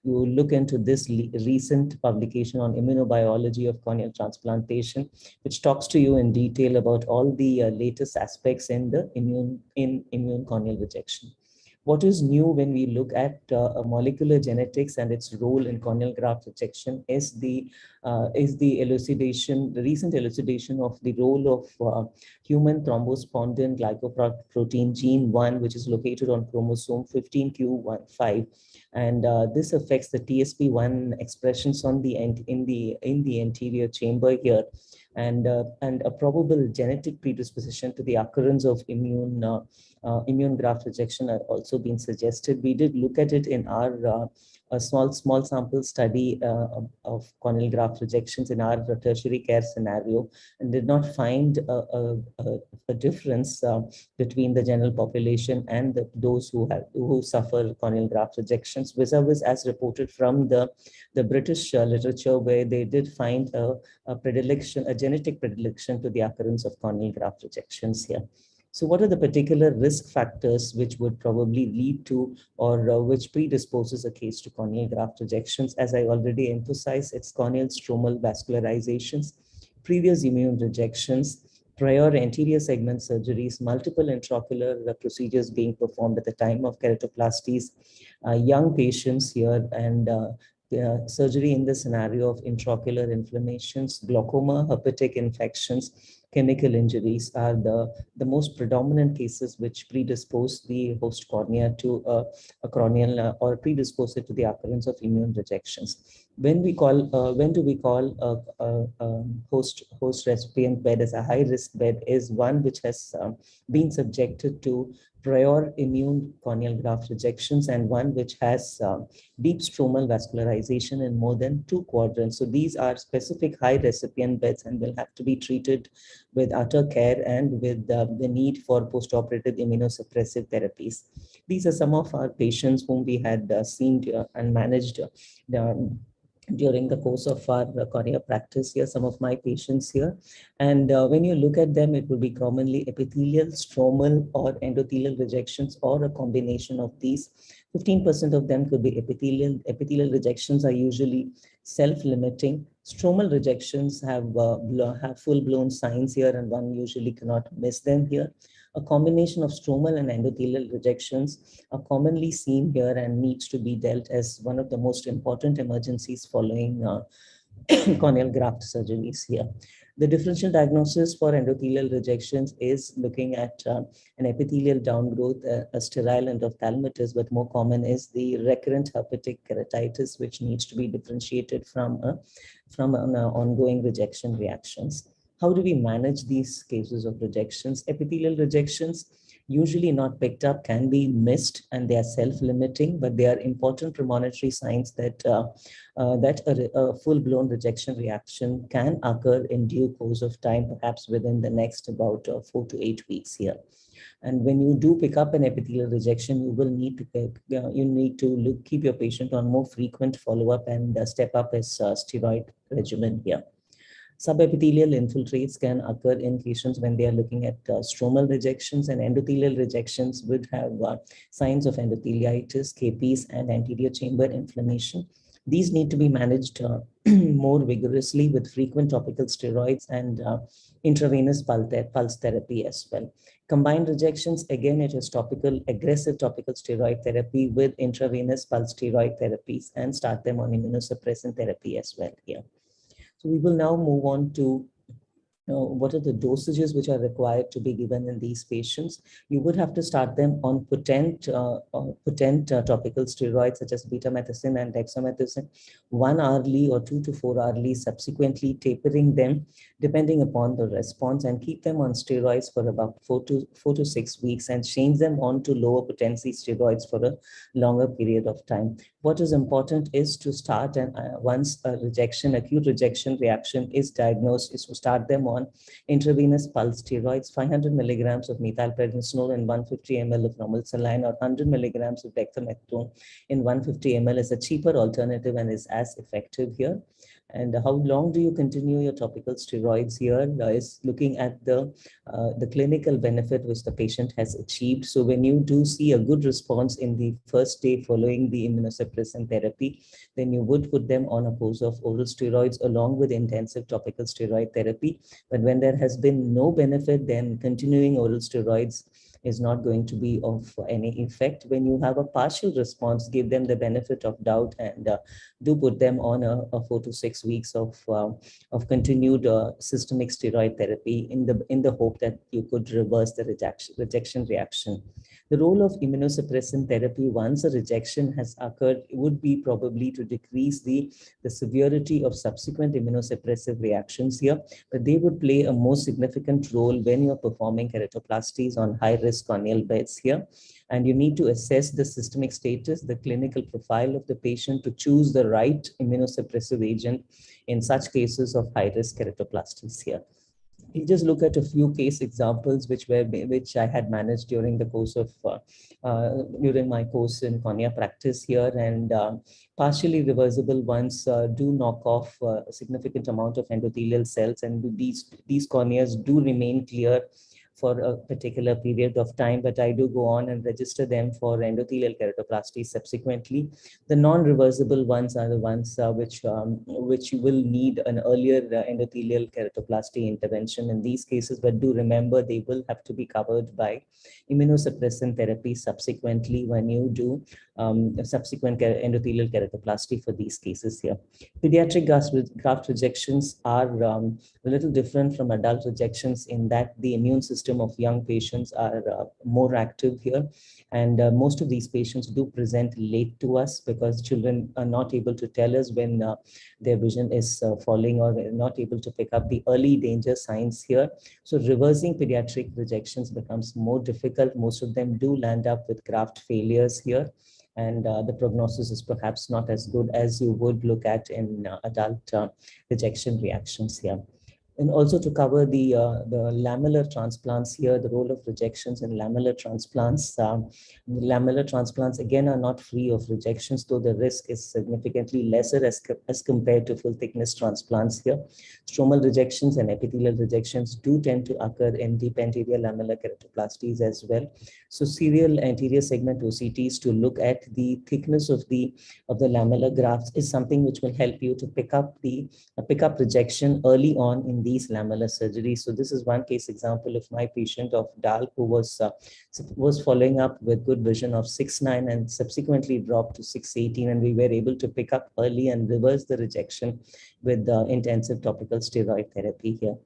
you look into this recent publication on immunobiology of corneal transplantation, which talks to you in detail about all the latest aspects in the immune corneal rejection. What is new when we look at molecular genetics and its role in corneal graft rejection is the recent elucidation of the role of human thrombospondin glycoprotein gene 1, which is located on chromosome 15q15, and this affects the TSP1 expressions on in the anterior chamber here, and a probable genetic predisposition to the occurrence of immune graft rejection are also been suggested. We did look at it in our a small sample study of corneal graft rejections in our tertiary care scenario, and did not find a difference between the general population and those who suffer corneal graft rejections, vis-a-vis as reported from the British literature, where they did find a genetic predilection to the occurrence of corneal graft rejections here. So what are the particular risk factors which would probably lead to or which predisposes a case to corneal graft rejections? As I already emphasized, it's corneal stromal vascularizations, previous immune rejections, prior anterior segment surgeries, multiple intraocular procedures being performed at the time of keratoplasties, young patients here, and surgery in the scenario of intraocular inflammations, glaucoma, hepatic infections, chemical injuries are the most predominant cases which predispose the host cornea to a corneal or predispose it to the occurrence of immune rejections. When do we call a host recipient bed as a high risk bed is one which has been subjected to prior immune corneal graft rejections and one which has deep stromal vascularization in more than 2 quadrants. So these are specific high recipient beds and will have to be treated with utter care and with the need for postoperative immunosuppressive therapies. These are some of our patients whom we had seen and managed during the course of our cornea practice here, some of my patients here. And when you look at them, it will be commonly epithelial, stromal, or endothelial rejections, or a combination of these. 15% of them could be epithelial. Epithelial rejections are usually self-limiting. Stromal rejections have full-blown signs here, and one usually cannot miss them here. A combination of stromal and endothelial rejections are commonly seen here and needs to be dealt as one of the most important emergencies following corneal graft surgeries here. The differential diagnosis for endothelial rejections is looking at an epithelial downgrowth, a sterile endophthalmitis, but more common is the recurrent herpetic keratitis, which needs to be differentiated from an ongoing rejection reactions. How do we manage these cases of rejections? Epithelial rejections, usually not picked up, can be missed, and they are self-limiting, but they are important premonitory signs that a full-blown rejection reaction can occur in due course of time, perhaps within the next about 4 to 8 weeks here. And when you do pick up an epithelial rejection, you will need to keep your patient on more frequent follow-up and step up his steroid regimen here. Subepithelial infiltrates can occur in patients when they are looking at stromal rejections, and endothelial rejections would have signs of endotheliitis, KPs, and anterior chamber inflammation. These need to be managed more vigorously with frequent topical steroids and intravenous pulse therapy as well. Combined rejections, again, it is aggressive topical steroid therapy with intravenous pulse steroid therapies, and start them on immunosuppressant therapy as well here. So we will now move on to what are the dosages which are required to be given in these patients. You would have to start them on potent topical steroids such as betamethasone and dexamethasone 1 hourly or 2 to 4 hourly, subsequently tapering them depending upon the response, and keep them on steroids for about 4 to 6 weeks and change them on to lower potency steroids for a longer period of time. What is important is to start, and once a acute rejection reaction is diagnosed, is to start them on intravenous pulse steroids, 500 milligrams of methylprednisolone in 150 ml of normal saline, or 100 milligrams of dexamethasone in 150 ml is a cheaper alternative and is as effective here. And how long do you continue your topical steroids here is looking at the clinical benefit which the patient has achieved. So when you do see a good response in the first day following the immunosuppressant therapy, then you would put them on a course of oral steroids along with intensive topical steroid therapy. But when there has been no benefit, then continuing oral steroids is not going to be of any effect. When you have a partial response, give them the benefit of doubt and do put them on a 4 to 6 weeks of continued systemic steroid therapy in the hope that you could reverse the rejection reaction. The role of immunosuppressant therapy once a rejection has occurred would be probably to decrease the severity of subsequent immunosuppressive reactions here, but they would play a more significant role when you're performing keratoplasties on high-risk corneal beds here. And you need to assess the systemic status, the clinical profile of the patient to choose the right immunosuppressive agent in such cases of high-risk keratoplasties here. We just look at a few case examples which I had managed during the course of during my course in cornea practice here, and partially reversible ones do knock off a significant amount of endothelial cells, and these corneas do remain clear for a particular period of time, but I do go on and register them for endothelial keratoplasty subsequently. The non-reversible ones are the ones which you will need an earlier endothelial keratoplasty intervention in these cases, but do remember they will have to be covered by immunosuppressant therapy subsequently when you do subsequent endothelial keratoplasty for these cases here. Pediatric graft rejections are a little different from adult rejections in that the immune system system of young patients are more active here. And most of these patients do present late to us because children are not able to tell us when their vision is falling, or not able to pick up the early danger signs here. So reversing pediatric rejections becomes more difficult. Most of them do land up with graft failures here. And the prognosis is perhaps not as good as you would look at in adult rejection reactions here. And also to cover the lamellar transplants here, the role of rejections in lamellar transplants. Lamellar transplants again are not free of rejections, though the risk is significantly lesser as compared to full thickness transplants here. Stromal rejections and epithelial rejections do tend to occur in deep anterior lamellar keratoplasties as well. So serial anterior segment OCTs to look at the thickness of the lamellar grafts is something which will help you to pick up rejection early on in these lamellar surgeries. So this is one case example of my patient of DALP who was following up with good vision of 6.9 and subsequently dropped to 6.18, and we were able to pick up early and reverse the rejection with intensive topical steroid therapy here.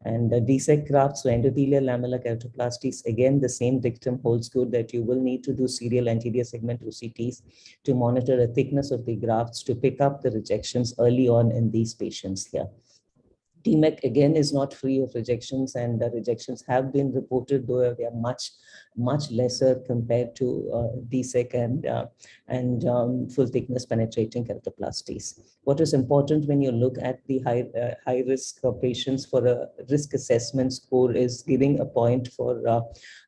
And DSEC grafts, so endothelial lamellar keratoplasties, again, the same dictum holds good that you will need to do serial anterior segment OCTs to monitor the thickness of the grafts to pick up the rejections early on in these patients here. TMEC again is not free of rejections, and the rejections have been reported, though they are much lesser compared to DSEC and full thickness penetrating keratoplasties. What is important when you look at the high risk patients for a risk assessment score is giving a point for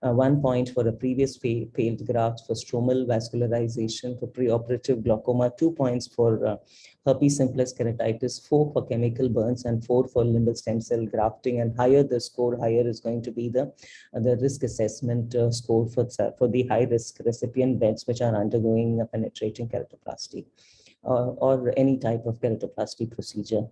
1 point for a previous failed graft, for stromal vascularization, for preoperative glaucoma, 2 points for herpes simplex keratitis, 4 for chemical burns, and 4 for limbal stem cell grafting. And higher the score, higher is going to be the risk assessment score for the high risk recipient beds which are undergoing a penetrating keratoplasty or any type of keratoplasty procedure.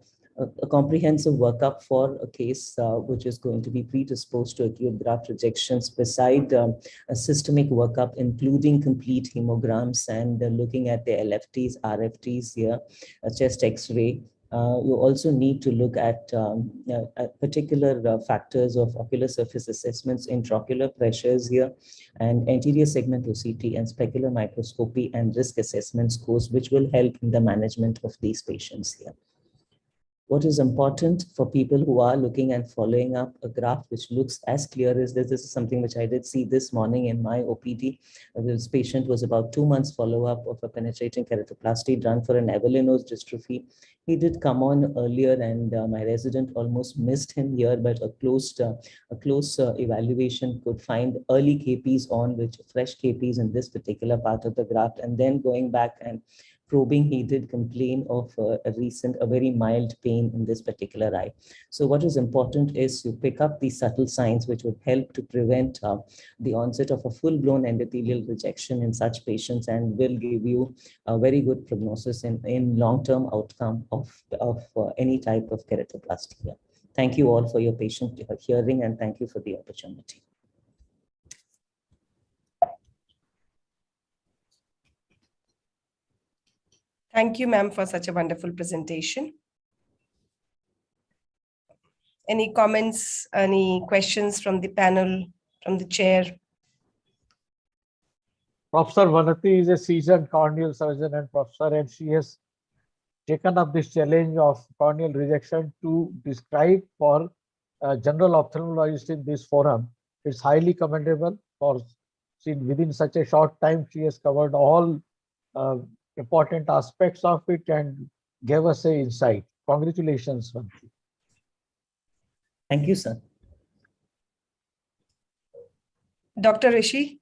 A comprehensive workup for a case which is going to be predisposed to acute graft rejections, beside a systemic workup, including complete hemograms and looking at the LFTs, RFTs here, a chest X-ray. You also need to look at particular factors of ocular surface assessments, intraocular pressures here, and anterior segment OCT and specular microscopy and risk assessment scores, which will help in the management of these patients here. What is important for people who are looking and following up a graft which looks as clear as this is something which I did see this morning in my OPD. This patient was about 2 months follow-up of a penetrating keratoplasty done for an Ehlers dystrophy. He did come on earlier, and my resident almost missed him here, but a close evaluation could find early KPs on, which fresh KPs in this particular part of the graft, and then going back and probing, he did complain of a very mild pain in this particular eye. So what is important is you pick up these subtle signs which would help to prevent the onset of a full-blown endothelial rejection in such patients, and will give you a very good prognosis in long-term outcome of any type of keratoplasty here. Thank you all for your patient hearing, and thank you for the opportunity. Thank you, ma'am, for such a wonderful presentation. Any comments, any questions from the panel, from the chair? Professor Vanati is a seasoned corneal surgeon and professor, and she has taken up this challenge of corneal rejection to describe for general ophthalmologist in this forum. It's highly commendable for within such a short time she has covered all important aspects of it and gave us an insight. Congratulations, Vanti. Thank you, sir. Dr. Rishi?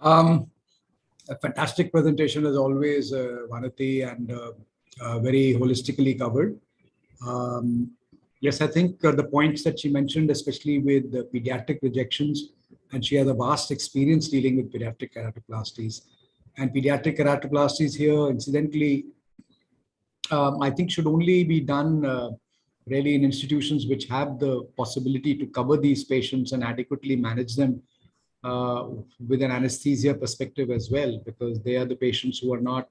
A fantastic presentation as always, Vanati, and very holistically covered. Yes, I think the points that she mentioned, especially with the pediatric rejections, and she has a vast experience dealing with pediatric keratoplasties. And pediatric keratoplasties here, incidentally, I think should only be done really in institutions which have the possibility to cover these patients and adequately manage them with an anesthesia perspective as well, because they are the patients who are not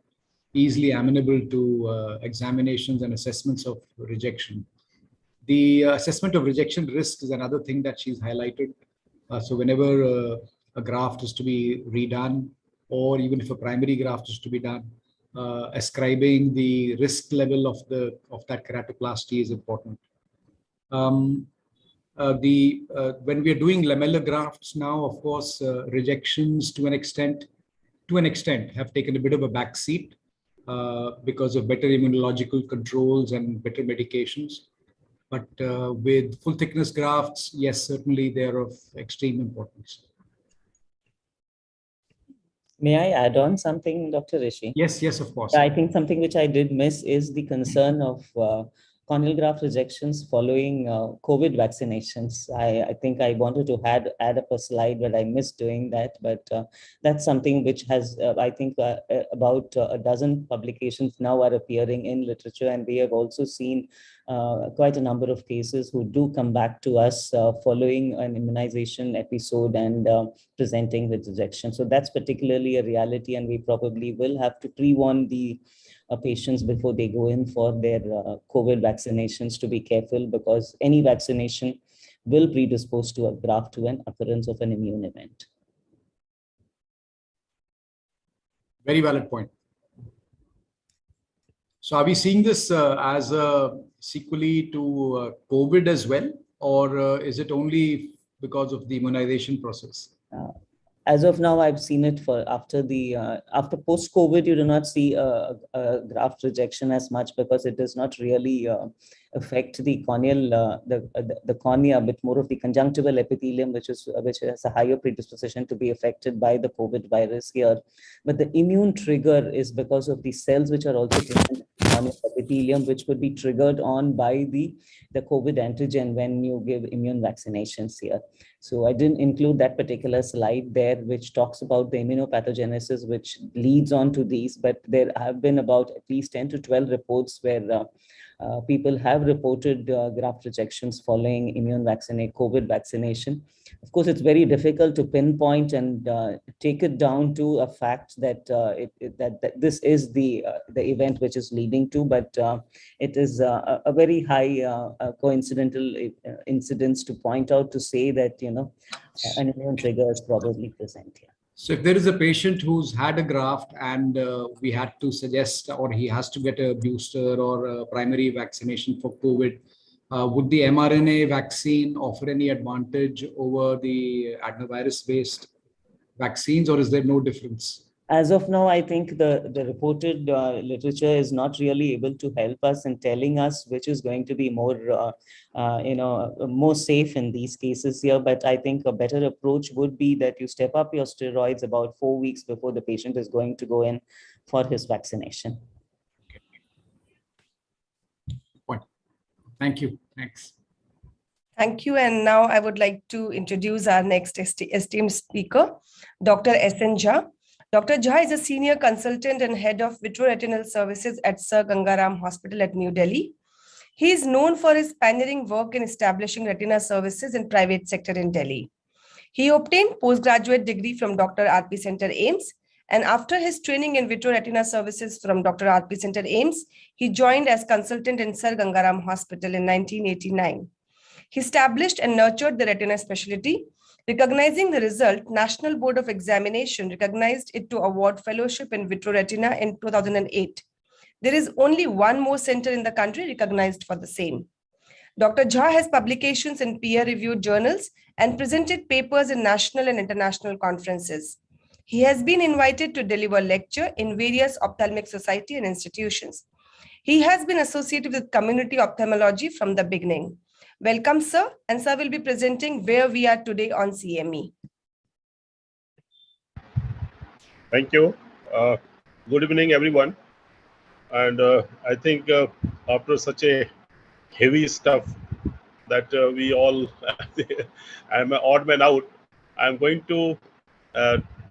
easily amenable to examinations and assessments of rejection. The assessment of rejection risk is another thing that she's highlighted. So whenever a graft is to be redone, or even if a primary graft is to be done, ascribing the risk level of that keratoplasty is important. When we are doing lamellar grafts now, of course, rejections to an extent have taken a bit of a backseat because of better immunological controls and better medications. But with full thickness grafts, yes, certainly they're of extreme importance. May I add on something, Dr. Rishi? Yes, yes, of course. I think something which I did miss is the concern of corneal graft rejections following COVID vaccinations. I think I wanted to add up a slide, but I missed doing that. But that's something which has, I think, about a dozen publications now are appearing in literature, and we have also seen quite a number of cases who do come back to us following an immunization episode and presenting with rejection. So that's particularly a reality, and we probably will have to pre-warn the patients before they go in for their COVID vaccinations to be careful, because any vaccination will predispose to a graft to an occurrence of an immune event. Very valid point. So are we seeing this as a sequelae to COVID as well, or is it only because of the immunization process? As of now, I've seen it for after post-COVID, you do not see a graft rejection as much, because it does not really affect the corneal, the cornea, but more of the conjunctival epithelium, which has a higher predisposition to be affected by the COVID virus here. But the immune trigger is because of the cells which are also present in the corneal epithelium, which would be triggered on by the COVID antigen when you give immune vaccinations here. So I didn't include that particular slide there, which talks about the immunopathogenesis, which leads on to these, but there have been about at least 10 to 12 reports where people have reported graft rejections following COVID vaccination. Of course, it's very difficult to pinpoint and take it down to a fact that that this is the event which is leading to, but it is a very high coincidental incidence to point out to say that, you know, an immune trigger is probably present here. So if there is a patient who's had a graft and we had to suggest, or he has to get a booster or a primary vaccination for COVID, would the mRNA vaccine offer any advantage over the adenovirus-based vaccines, or is there no difference? As of now, I think the reported literature is not really able to help us in telling us which is going to be more, more safe in these cases here. But I think a better approach would be that you step up your steroids about 4 weeks before the patient is going to go in for his vaccination. Point. Thank you. Thanks. Thank you. And now I would like to introduce our next esteemed speaker, Dr. S.N. Jha. Dr. Jha is a senior consultant and head of vitreoretinal services at Sir Gangaram Hospital at New Delhi. He is known for his pioneering work in establishing retina services in private sector in Delhi. He obtained postgraduate degree from Dr. R.P. Center, AIIMS, and after his training in vitreoretina services from Dr. R.P. Center, AIIMS, he joined as consultant in Sir Gangaram Hospital in 1989. He established and nurtured the retina specialty. Recognizing the result, National Board of Examination recognized it to award fellowship in vitreoretina in 2008. There is only one more center in the country recognized for the same. Dr. Jha has publications in peer-reviewed journals and presented papers in national and international conferences. He has been invited to deliver lecture in various ophthalmic society and institutions. He has been associated with community ophthalmology from the beginning. Welcome, sir, and sir will be presenting where we are today on CME. Thank you. Good evening, everyone. And I think after such a heavy stuff that we all, I'm an odd man out, I'm going to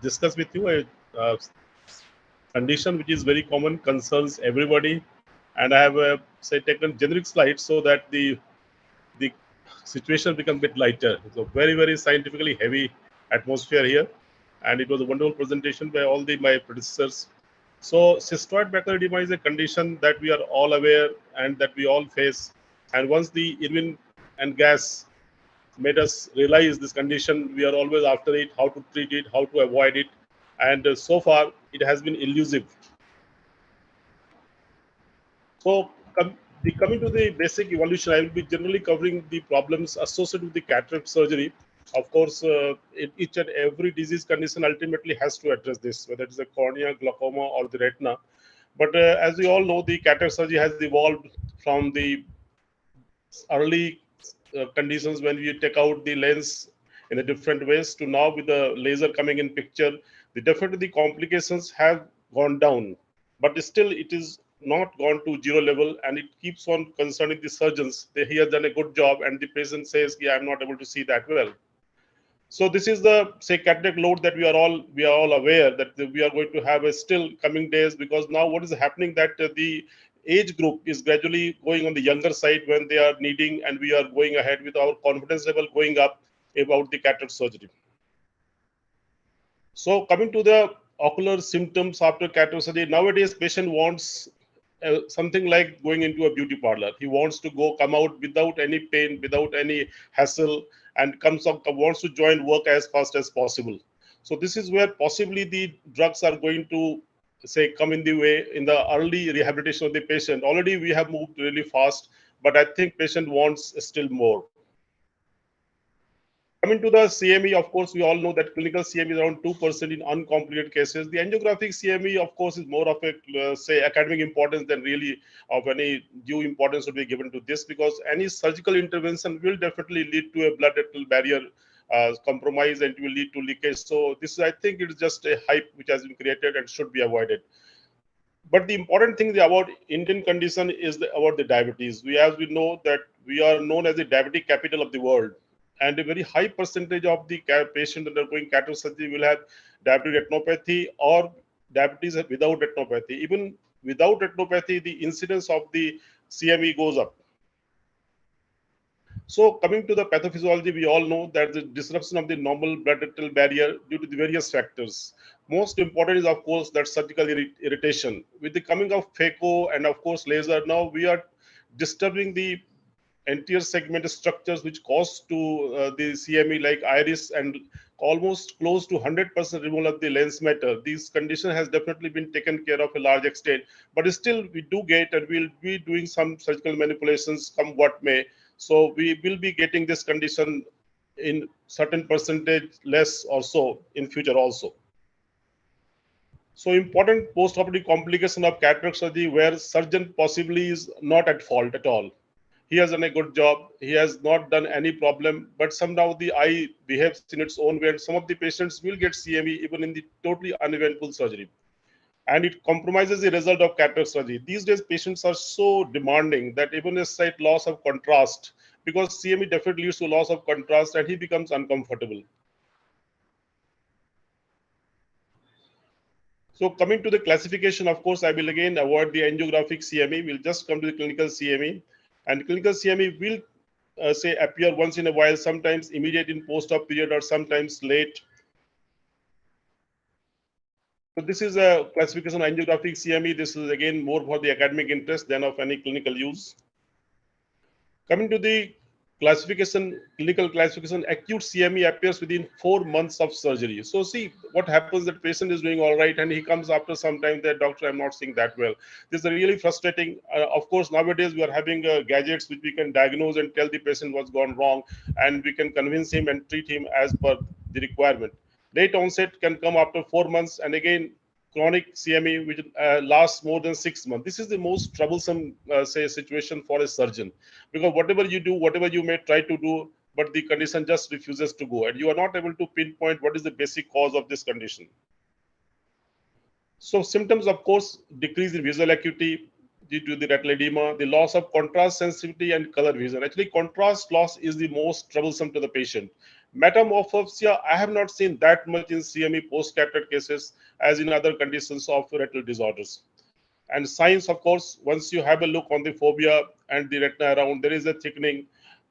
discuss with you a condition which is very common, concerns everybody. And I have, taken generic slides so that the situation becomes a bit lighter. So very, very scientifically heavy atmosphere here. And it was a wonderful presentation by all my predecessors. So cystoid macular edema is a condition that we are all aware and that we all face And once the urine and gas made us realize this condition, we are always after it, how to treat it, how to avoid it. And so far, it has been elusive. So coming to the basic evolution, I will be generally covering the problems associated with the cataract surgery. Of course, each and every disease condition ultimately has to address this, whether it is a cornea, glaucoma, or the retina. But as we all know, the cataract surgery has evolved from the early conditions when we take out the lens in a different ways to now with the laser coming in picture. Definitely the complications have gone down, but still it is not gone to zero level, and it keeps on concerning the surgeons. He has done a good job, and the patient says, yeah, I'm not able to see that well. So this is the, say, cataract load that we are all aware that we are going to have a still coming days, because now what is happening that the age group is gradually going on the younger side when they are needing, and we are going ahead with our confidence level going up about the cataract surgery. So coming to the ocular symptoms after cataract surgery, nowadays patient wants something like going into a beauty parlor. He wants to come out without any pain, without any hassle, and wants to join work as fast as possible. So this is where possibly the drugs are going to, say, come in the way in the early rehabilitation of the patient. Already we have moved really fast, but I think patient wants still more. Coming to the CME, of course, we all know that clinical CME is around 2% in uncomplicated cases. The angiographic CME, of course, is more of a, say, academic importance than really of any due importance to be given to this, because any surgical intervention will definitely lead to a blood-retinal barrier compromise, and it will lead to leakage. So this, I think, it is just a hype which has been created and should be avoided. But the important thing about Indian condition is about the diabetes. As we know that we are known as the diabetic capital of the world. And a very high percentage of the patients undergoing cataract surgery will have diabetic retinopathy or diabetes without retinopathy. Even without retinopathy, the incidence of the CME goes up. So coming to the pathophysiology, we all know that the disruption of the normal blood-retinal barrier due to the various factors. Most important is, of course, that surgical irritation. With the coming of phaco and, of course, laser, now we are disturbing the anterior segment structures which cause to the CME, like iris, and almost close to 100% removal of the lens matter. This condition has definitely been taken care of a large extent, but still we do get, and we'll be doing some surgical manipulations come what may. So we will be getting this condition in certain percentage less or so in future also. So important post-operative complication of cataract surgery where surgeon possibly is not at fault at all. He has done a good job. He has not done any problem, but somehow the eye behaves in its own way. And some of the patients will get CME even in the totally uneventful surgery. And it compromises the result of cataract surgery. These days, patients are so demanding that even a slight loss of contrast, because CME definitely leads to loss of contrast, and he becomes uncomfortable. So coming to the classification, of course, I will again avoid the angiographic CME. We'll just come to the clinical CME. And clinical CME will say appear once in a while, sometimes immediate in post-op period or sometimes late. So this is a classification of angiographic CME. This is again more for the academic interest than of any clinical use. Coming to the classification, clinical classification, acute CME appears within 4 months of surgery. So see what happens, that patient is doing all right and he comes after some time that, doctor, I'm not seeing that well. This is really frustrating. Of course, nowadays we are having gadgets which we can diagnose and tell the patient what's gone wrong, and we can convince him and treat him as per the requirement. Late onset can come after 4 months, and again chronic CME which lasts more than 6 months. This is the most troublesome say situation for a surgeon, because whatever you do, whatever you may try to do, but the condition just refuses to go, and you are not able to pinpoint what is the basic cause of this condition. So symptoms, of course, decrease in visual acuity due to the retinal edema, the loss of contrast sensitivity and color vision. Actually, contrast loss is the most troublesome to the patient. Metamorphosia, I have not seen that much in CME post-cataract cases as in other conditions of retinal disorders. And signs, of course, once you have a look on the fovea and the retina around, there is a thickening.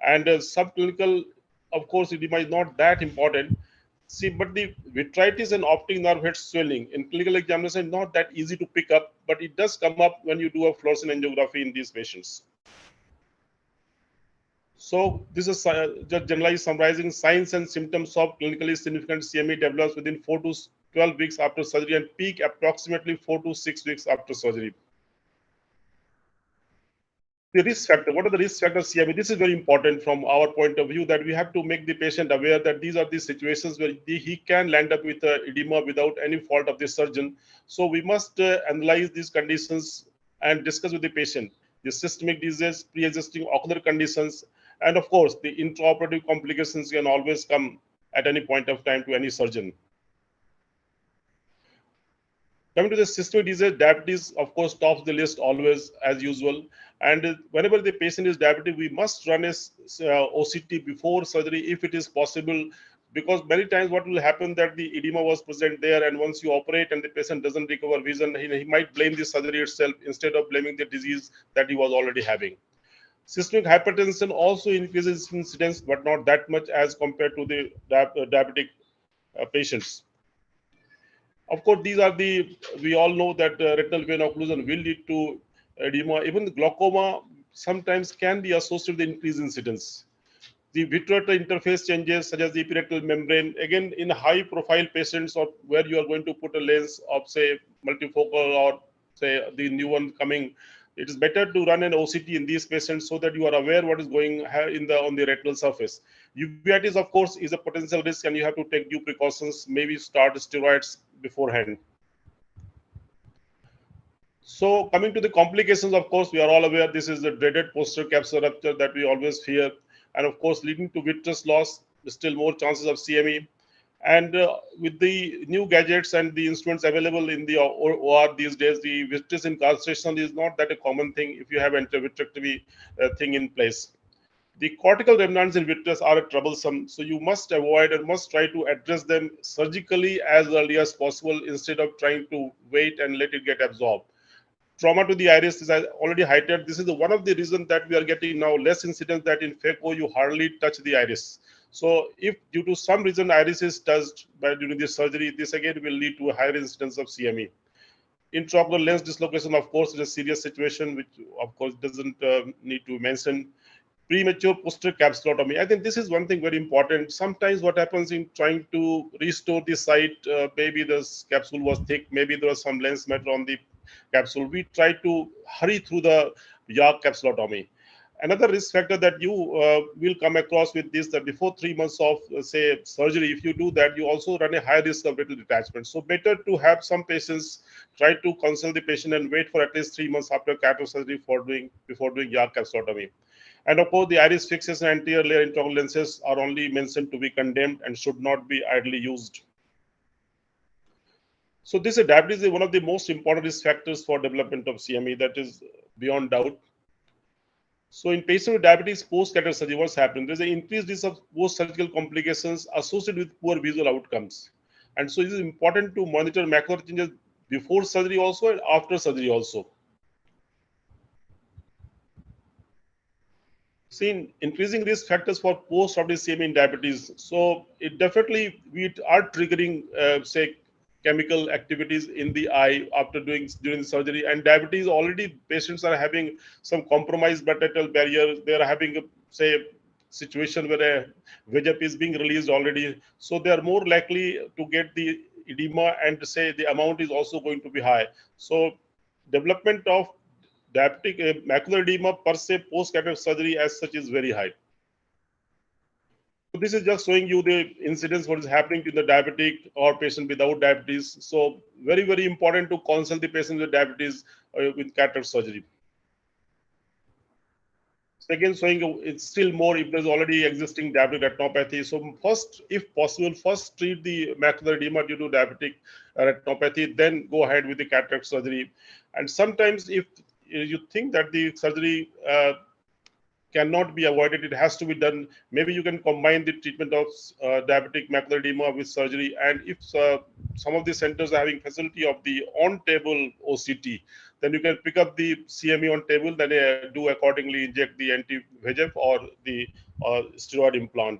And subclinical, of course, edema is not that important. See, but the vitritis and optic nerve head swelling in clinical examination not that easy to pick up, but it does come up when you do a fluorescent angiography in these patients. So this is just generally summarizing signs and symptoms of clinically significant CME develops within 4 to 12 weeks after surgery and peak approximately 4 to 6 weeks after surgery. The risk factor, what are the risk factors CME? This is very important from our point of view, that we have to make the patient aware that these are the situations where he can land up with edema without any fault of the surgeon. So we must analyze these conditions and discuss with the patient the systemic disease, pre-existing ocular conditions, and of course the intraoperative complications can always come at any point of time to any surgeon. Coming to the systemic disease, diabetes, of course, tops the list always as usual. And whenever the patient is diabetic, we must run a OCT before surgery if it is possible, because many times what will happen that the edema was present there, and once you operate and the patient doesn't recover vision, he might blame the surgery itself instead of blaming the disease that he was already having. Systemic hypertension also increases incidence, but not that much as compared to the diabetic patients. Of course, we all know that retinal vein occlusion will lead to edema. Even the glaucoma sometimes can be associated with increased incidence. The vitreoretinal interface changes, such as the epiretinal membrane, again, in high profile patients or where you are going to put a lens of, say, multifocal or, say, the new one coming, it is better to run an OCT in these patients so that you are aware what is going on the retinal surface. Uveitis, of course, is a potential risk, and you have to take due precautions, maybe start steroids beforehand. So coming to the complications, of course, we are all aware this is the dreaded posterior capsular rupture that we always fear, and of course leading to vitreous loss, still more chances of CME. And with the new gadgets and the instruments available in the OR these days, the vitreous incarceration is not that a common thing if you have intravitrectomy thing in place. The cortical remnants in vitreous are troublesome, so you must avoid and must try to address them surgically as early as possible instead of trying to wait and let it get absorbed. Trauma to the iris is already highlighted. This is one of the reasons that we are getting now less incidence that in phaco you hardly touch the iris. So if due to some reason iris is touched during the surgery, this again will lead to a higher incidence of CME. Intraocular lens dislocation, of course, is a serious situation, which of course doesn't need to mention. Premature posterior capsulotomy. I think this is one thing very important. Sometimes what happens in trying to restore the sight, maybe the capsule was thick, maybe there was some lens matter on the capsule. We try to hurry through the YAG capsulotomy. Another risk factor that you will come across with this, that before 3 months of, say, surgery, if you do that, you also run a high risk of retinal detachment. So better to have some patients try to consult the patient and wait for at least 3 months after cataract surgery before doing YAG capsulotomy. And of course, the iris fixation and anterior layer intraocular lenses are only mentioned to be condemned and should not be idly used. So this diabetes is one of the most important risk factors for development of CME, that is beyond doubt. So in patients with diabetes post-cataract surgery, what's happening? There's an increased risk of post-surgical complications associated with poor visual outcomes. And so it is important to monitor macular changes before surgery also and after surgery also. Seen increasing risk factors for post-operative CME in diabetes. So it definitely, we are triggering, say, chemical activities in the eye during the surgery. And diabetes, already patients are having some compromised blood retinal barrier. They are having, say, situation where a VEGF is being released already. So they are more likely to get the edema, and say the amount is also going to be high. So development of diabetic macular edema per se post-cataract surgery as such is very high. So this is just showing you the incidence, what is happening to the diabetic or patient without diabetes. So very, very important to consult the patient with diabetes with cataract surgery. Again, showing it's still more if there's already existing diabetic retinopathy. So first, if possible, first treat the macular edema due to diabetic retinopathy, then go ahead with the cataract surgery. And sometimes if you think that the surgery cannot be avoided, it has to be done. Maybe you can combine the treatment of diabetic macular edema with surgery. And if some of the centers are having facility of the on-table OCT, then you can pick up the CME on table, then do accordingly inject the anti-VEGF or the steroid implant.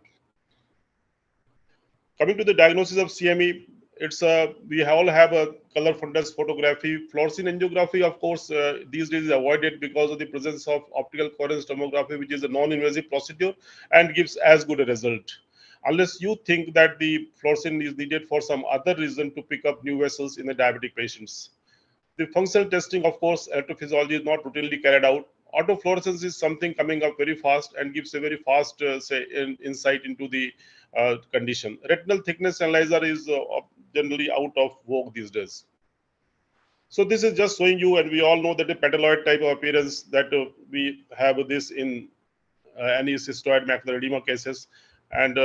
Coming to the diagnosis of CME, it's we all have a color fundus photography. Fluorescein angiography, of course, these days is avoided because of the presence of optical coherence tomography, which is a non-invasive procedure and gives as good a result. Unless you think that the fluorescein is needed for some other reason to pick up new vessels in the diabetic patients. The functional testing, of course, electrophysiology is not routinely carried out. Autofluorescence is something coming up very fast and gives a very fast insight into the condition. Retinal thickness analyzer is generally out of vogue these days. So this is just showing you, and we all know that the petaloid type of appearance that we have this in any cystoid macular edema cases. And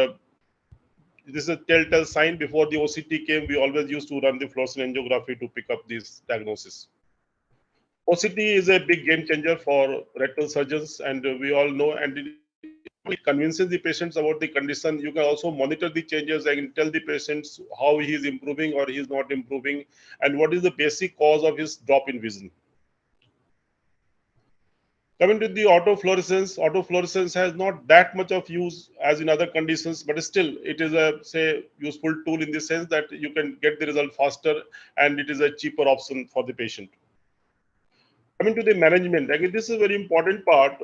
this is a telltale sign. Before the OCT came, we always used to run the fluorescein angiography to pick up this diagnosis. OCT is a big game changer for retinal surgeons, and we all know, and it convinces the patients about the condition. You can also monitor the changes and tell the patients how he is improving or he is not improving, and what is the basic cause of his drop in vision. Coming to the autofluorescence has not that much of use as in other conditions, but still it is a useful tool in the sense that you can get the result faster and it is a cheaper option for the patient. Coming to the management, again, this is a very important part,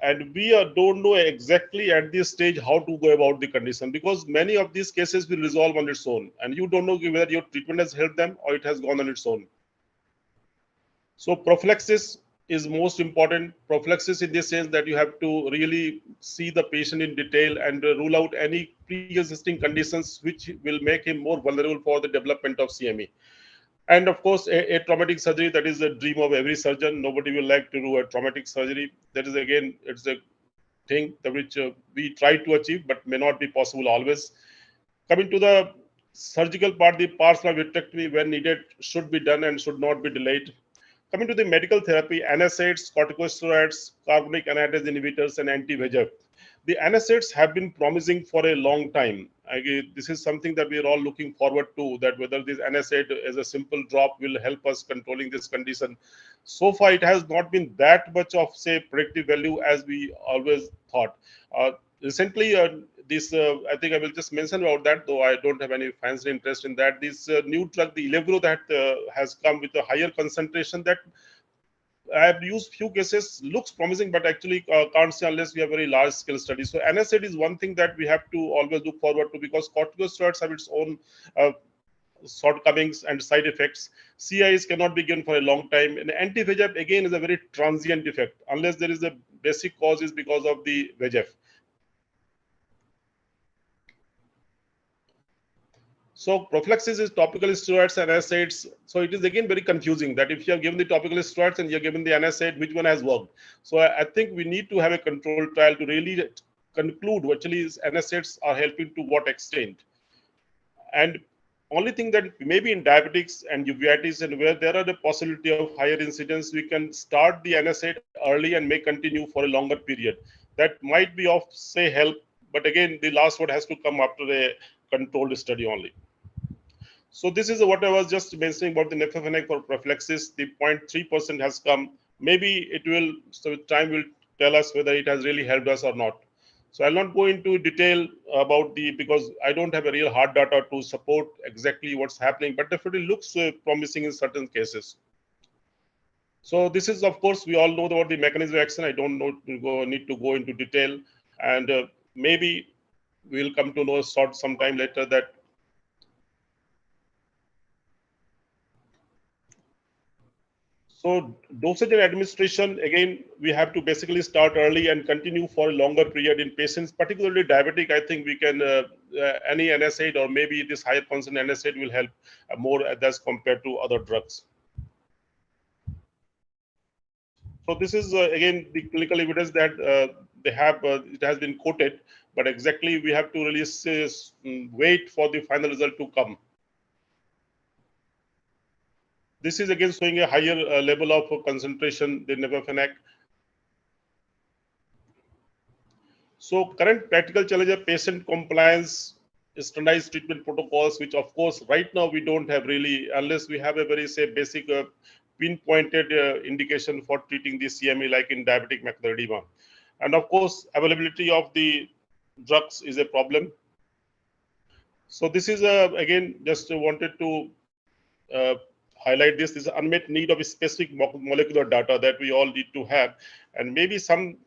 and we don't know exactly at this stage how to go about the condition, because many of these cases will resolve on its own, and you don't know whether your treatment has helped them or it has gone on its own. So prophylaxis is most important. Prophylaxis in the sense that you have to really see the patient in detail and rule out any pre-existing conditions which will make him more vulnerable for the development of CME. And of course, a traumatic surgery, that is a dream of every surgeon. Nobody will like to do a traumatic surgery. That is, again, it's a thing which we try to achieve, but may not be possible always. Coming to the surgical part, the partial vitrectomy, when needed, should be done and should not be delayed. Coming to the medical therapy, NSAIDs, corticosteroids, carbonic anhydrase inhibitors, and anti-VEGF. The NSAIDs have been promising for a long time. This is something that we are all looking forward to, that whether this NSAID as a simple drop will help us controlling this condition. So far, it has not been that much of, say, predictive value as we always thought. Recently, I think I will just mention about that, though I don't have any fancy interest in that. This new drug, the Ilevro, that has come with a higher concentration, that I have used few cases, looks promising, but actually can't say unless we have very large scale studies. So NSAID is one thing that we have to always look forward to, because corticosteroids have its own shortcomings and side effects. CIs cannot be given for a long time. And anti-VEGF, again, is a very transient effect, unless there is a basic cause is because of the VEGF. So prophylaxis is topical steroids and NSAIDs. So it is again very confusing that if you have given the topical steroids and you have given the NSAID, which one has worked? So I think we need to have a controlled trial to really conclude actually NSAIDs are helping to what extent. And only thing that maybe in diabetics and uveitis, and where there are the possibility of higher incidence, we can start the NSAID early and may continue for a longer period. That might be of, say, help, but again, the last word has to come after a controlled study only. So this is what I was just mentioning about the nefofenac for prophylaxis. The 0.3% has come. Maybe it will, so time will tell us whether it has really helped us or not. So I'll not go into detail about because I don't have a real hard data to support exactly what's happening, but definitely looks promising in certain cases. So this is, of course, we all know about the mechanism of action. I don't need to go into detail, and maybe we'll come to know sometime later that so dosage and administration, again, we have to basically start early and continue for a longer period in patients, particularly diabetic. I think we can, any NSAID or maybe this higher concentration NSAID will help more as compared to other drugs. So this is, again, the clinical evidence that they have, it has been quoted, but exactly we have to really wait for the final result to come. This is again showing a higher level of concentration than nefofenac. So current practical challenge of patient compliance, standardized treatment protocols, which of course right now we don't have really, unless we have a very, say, basic pinpointed indication for treating the CME like in diabetic macular edema. And of course, availability of the drugs is a problem. So this is again just wanted to highlight this. This is unmet need of specific molecular data that we all need to have, and maybe some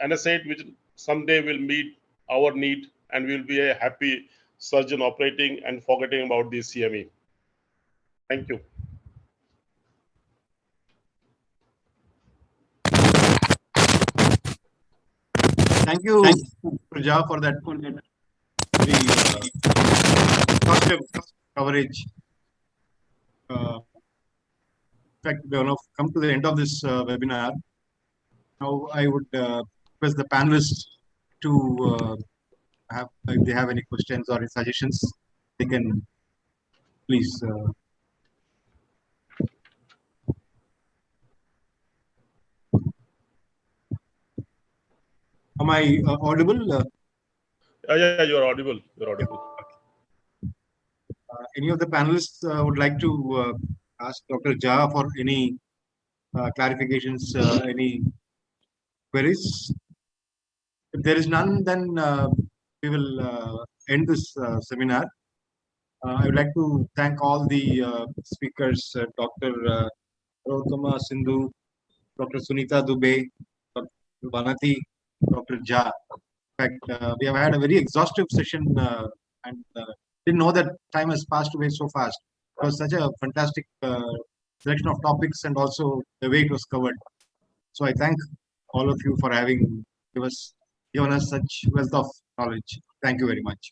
anesthete which someday will meet our need, and we'll be a happy surgeon operating and forgetting about the CME. Thank you. Thank you, Raja, for that very exhaustive coverage. In fact, we have come to the end of this webinar. Now, I would request the panelists to have, if they have any questions or any suggestions, they can please. Am I audible? Yeah, you're audible. You're audible. Any of the panelists would like to ask Dr. Jha for any clarifications, any queries? If there is none, then we will end this seminar. I would like to thank all the speakers, Dr. Naruto Masindu, Dr. Sunita Dubey, Dr. Banati, Dr. Jha. In fact, we have had a very exhaustive session and didn't know that time has passed away so fast. It was such a fantastic selection of topics and also the way it was covered. So I thank all of you for having given us such wealth of knowledge. Thank you very much.